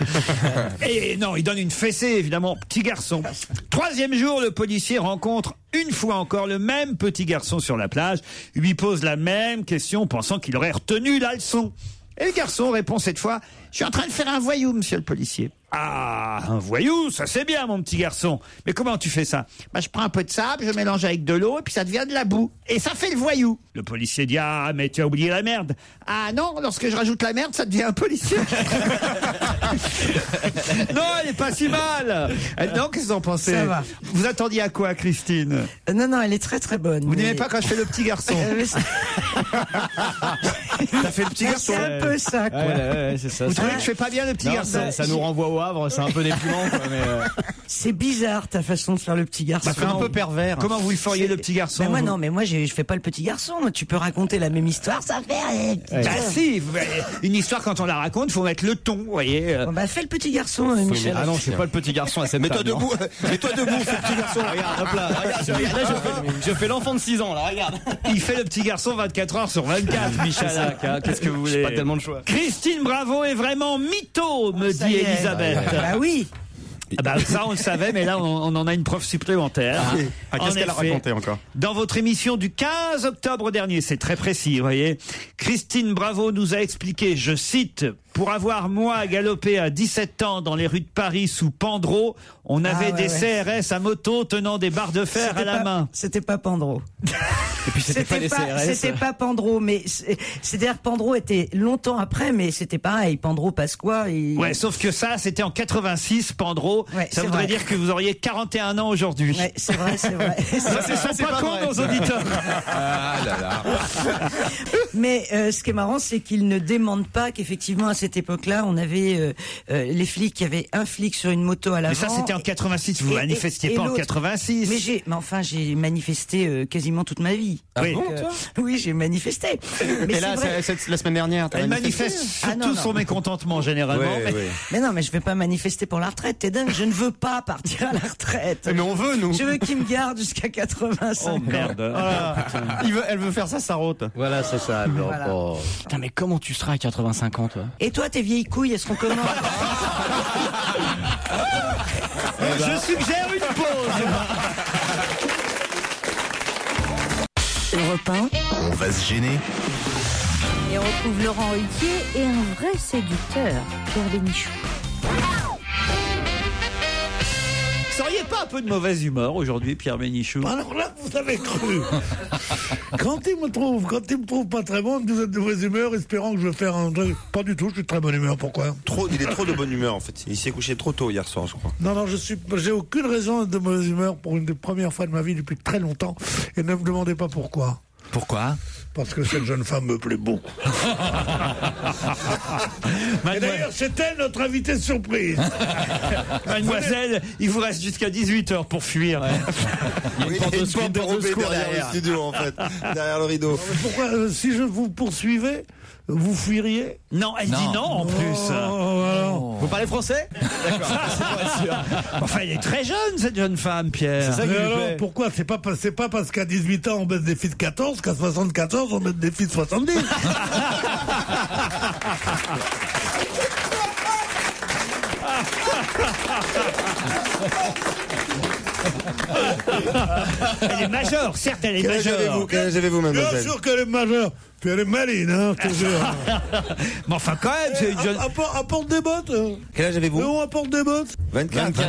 Et non, il donne une fessée, évidemment. Petit garçon. 3e jour, le policier rencontre une fois encore le même petit garçon sur la plage. Il lui pose la même question, pensant qu'il aurait retenu la leçon. Et le garçon répond cette fois: je suis en train de faire un voyou, monsieur le policier. Ah, un voyou, ça c'est bien, mon petit garçon. Mais comment tu fais ça? Bah, je prends un peu de sable, je mélange avec de l'eau, et puis ça devient de la boue. Et ça fait le voyou. Le policier dit: ah, mais tu as oublié la merde. Ah non, lorsque je rajoute la merde, ça devient un policier. Non, elle est pas si mal. Non, qu'est-ce que vous en pensez? Ça va. Vous attendiez à quoi, Christine? Non, elle est très très bonne. Vous n'aimez pas quand je fais le petit garçon? T'as fait le petit garçon. C'est un peu ça, quoi. Ouais, c'est ça. Vous trouvez que je fais pas bien le petit garçon? Ça nous renvoie au Havre, c'est un peu déprimant, quoi, mais C'est bizarre ta façon de faire le petit garçon. c'est un peu pervers. Comment vous le feriez le petit garçon? Ben moi non, mais moi je fais pas le petit garçon. Tu peux raconter la même histoire, ça fait. Bah si, une histoire quand on la raconte, faut mettre le ton, vous voyez. Bon, bah fais le petit garçon, Michel. Ah non, je fais pas le petit garçon à cette Mets-toi table, debout, mets-toi debout, fais le petit garçon. Regarde, hop là, regarde, je fais l'enfant de 6 ans, là, regarde. Il fait le petit garçon 24 heures sur 24, Michalak. Qu'est-ce que vous voulez? J'ai pas tellement de choix. Christine Bravo est vraiment mytho, me Ça dit y est. Elisabeth. Bah oui. Ah bah, ça, on le savait, mais là, on en a une preuve supplémentaire. Qu'est-ce qu'elle a En effet, raconté encore? Dans votre émission du 15 octobre dernier, c'est très précis, vous voyez, Christine Bravo nous a expliqué, je cite, pour avoir, moi, galopé à 17 ans dans les rues de Paris sous Pandro, on avait des CRS à moto tenant des barres de fer à la main. C'était pas Pandro. Et puis c'était pas les CRS. C'était pas Pandro, mais c'est-à-dire Pandro était longtemps après, mais c'était pareil. Pandro Pasqua. Ouais, sauf que ça, c'était en 86, Pandro. Ouais, ça c'est voudrait vrai. dire que vous auriez 41 ans aujourd'hui. Ouais, c'est vrai, c'est vrai. Ça, c'est pas con, nos auditeurs. Ah là là. Mais ce qui est marrant, c'est qu'ils ne démentent pas qu'effectivement, à cette époque-là, on avait les flics, il y avait un flic sur une moto à l'avant. Mais ça, c'était en 86. Vous manifestiez pas en l'autre. 86. Mais enfin, j'ai manifesté quasiment toute ma vie. Ah Oui. bon, toi? Oui, j'ai manifesté. Mais Et là, c'est la semaine dernière, t'as Elle manifesté? manifeste Ah, non, surtout non. son mécontentement, généralement. Ouais, mais- ouais. Mais non, mais je vais pas manifester pour la retraite. T'es dingue. Je ne veux pas partir à la retraite. Mais on veut, nous. Je veux qu'il me garde jusqu'à 85 ans. Oh merde. Voilà. Elle veut faire ça, sa route. Voilà, c'est ça. Voilà. Putain, mais comment tu seras à 85 ans, toi? Et toi, tes vieilles couilles, est-ce qu'on commence? Je suggère une pause. Europe 1, On va se gêner. Et on retrouve Laurent Ruquier et un vrai séducteur, Pierre Bénichou. Seriez pas un peu de mauvaise humeur aujourd'hui, Pierre Bénichou? Alors là, vous avez cru. Quand il me trouve pas très bon, vous êtes de mauvaise humeur, espérant que je vais faire un truc. Pas du tout, je suis de très bonne humeur. Pourquoi? Il est trop de bonne humeur en fait. Il s'est couché trop tôt hier soir, je crois. Non, j'ai aucune raison d'être de mauvaise humeur pour une des premières fois de ma vie depuis très longtemps. Et ne me demandez pas pourquoi. Pourquoi? Parce que cette jeune femme me plaît beaucoup. Et d'ailleurs, c'est elle notre invitée surprise. Mademoiselle, il vous reste jusqu'à 18h pour fuir. Oui, il y a une porte dérobée derrière le studio en fait, derrière le rideau. Mais pourquoi, si je vous poursuivais, vous fuiriez? Non, elle dit non en plus. Vous parlez français? D'accord, c'est pas sûr. Enfin, elle est très jeune, cette jeune femme, Pierre. C'est ça qui Mais lui alors, plaît. pourquoi? C'est pas parce qu'à 18 ans on met des filles de 14 qu'à 74 on met des filles de 70. Elle est majeure, certes, elle est majeure. Quel âge avez-vous, Bien mademoiselle? sûr qu'elle est majeure. Puis elle est maline, hein, je te jure. Mais enfin, quand même, c'est une jeune. Apporte des bottes. Quel âge avez-vous? On apporte des bottes. 24.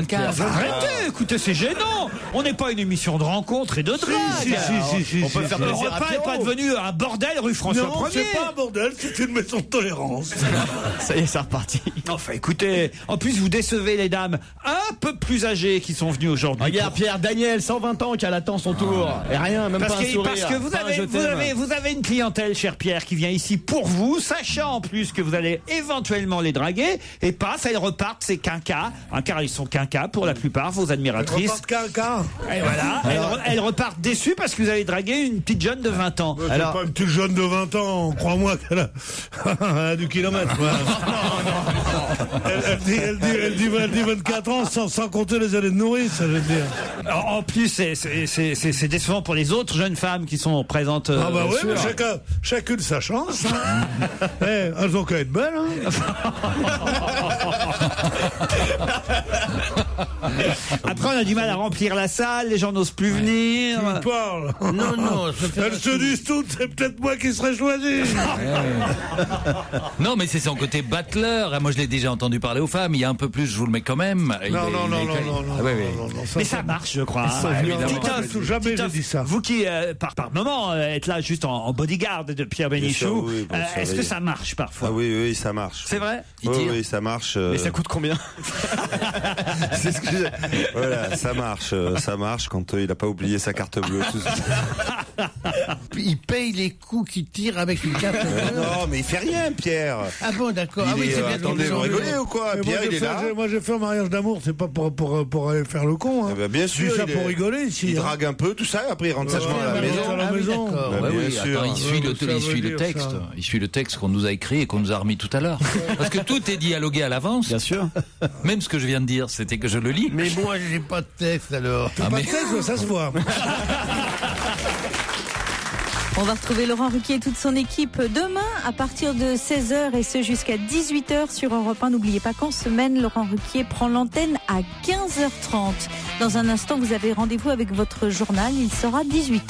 Arrêtez, écoutez, c'est gênant. On n'est pas une émission de rencontre et de drague. On peut faire Le plaisir à repas n'est pas Pierrot. devenu un bordel rue François Non, Ier. c'est pas un bordel, c'est une maison de tolérance. Ça y est, c'est reparti. Enfin, écoutez, en plus, vous décevez les dames un peu plus âgées qui sont venues aujourd'hui. Regarde, Pierre, Daniel, 120 ans, qui attend son tour. Et rien, même Parce pas un sourire. que vous Pas un je avez, t'aime. vous avez une clientèle, cher Pierre, qui vient ici pour vous, sachant en plus que vous allez éventuellement les draguer, et paf, elles repartent, ces quinquas, hein, car ils sont quinquas pour la plupart, vos admiratrices. Et voilà, elles repartent déçues parce que vous avez dragué une petite jeune de 20 ans. C'est pas une petite jeune de 20 ans, crois-moi qu'elle a, elle a du kilomètre. Elle dit 24 ans sans compter les années de nourrice, ça veut dire. En plus, c'est décevant pour les autres jeunes femmes qui sont présentes. Ah bah oui, sur- mais chacune sa chance. Hein. Elles ont qu'à être belles. Hein. Après, on a du mal à remplir la salle, les gens n'osent plus venir. Tu me parles. Non, Elles se disent toutes, c'est peut-être moi qui serais choisi. Non, mais c'est son côté battleur. Moi, je l'ai déjà entendu parler aux femmes. Il y a un peu plus, je vous le mets quand même. Non. Ah, oui, oui. Mais ça marche, je crois. Ça, hein. évidemment. Titoff, Jamais j'ai dit ça. Vous qui, par moment, êtes là juste en bodyguard de Pierre Bien sûr, Bénichou, oui, pour est-ce que surveiller. ça marche parfois? Ah oui, ça marche. C'est vrai? Oui, ça marche. Mais ça coûte combien? C'est ce que voilà, ça marche quand il a pas oublié sa carte bleue. Tout ça. Il paye les coups qu'il tire avec une carte. Non, mais il fait rien, Pierre. Ah bon, d'accord. Attendez, vous rigolez ou quoi? Pierre, il est là. Moi, j'ai fait un mariage d'amour, c'est pas pour aller faire le con. Hein. Bien sûr. C'est pour rigoler ici. Il drague un peu, tout ça, et après il rentre sagement à la maison. Bien sûr. Attends, il suit le texte. Il suit le texte qu'on nous a écrit et qu'on nous a remis tout à l'heure. Parce que tout est dialogué à l'avance. Bien sûr. Même ce que je viens de dire, c'était que je le lis. Mais moi, j'ai pas de texte alors. T'as pas de texte, ça se voit. On va retrouver Laurent Ruquier et toute son équipe demain à partir de 16h et ce jusqu'à 18h sur Europe 1. N'oubliez pas qu'en semaine, Laurent Ruquier prend l'antenne à 15h30. Dans un instant, vous avez rendez-vous avec votre journal. Il sera 18h.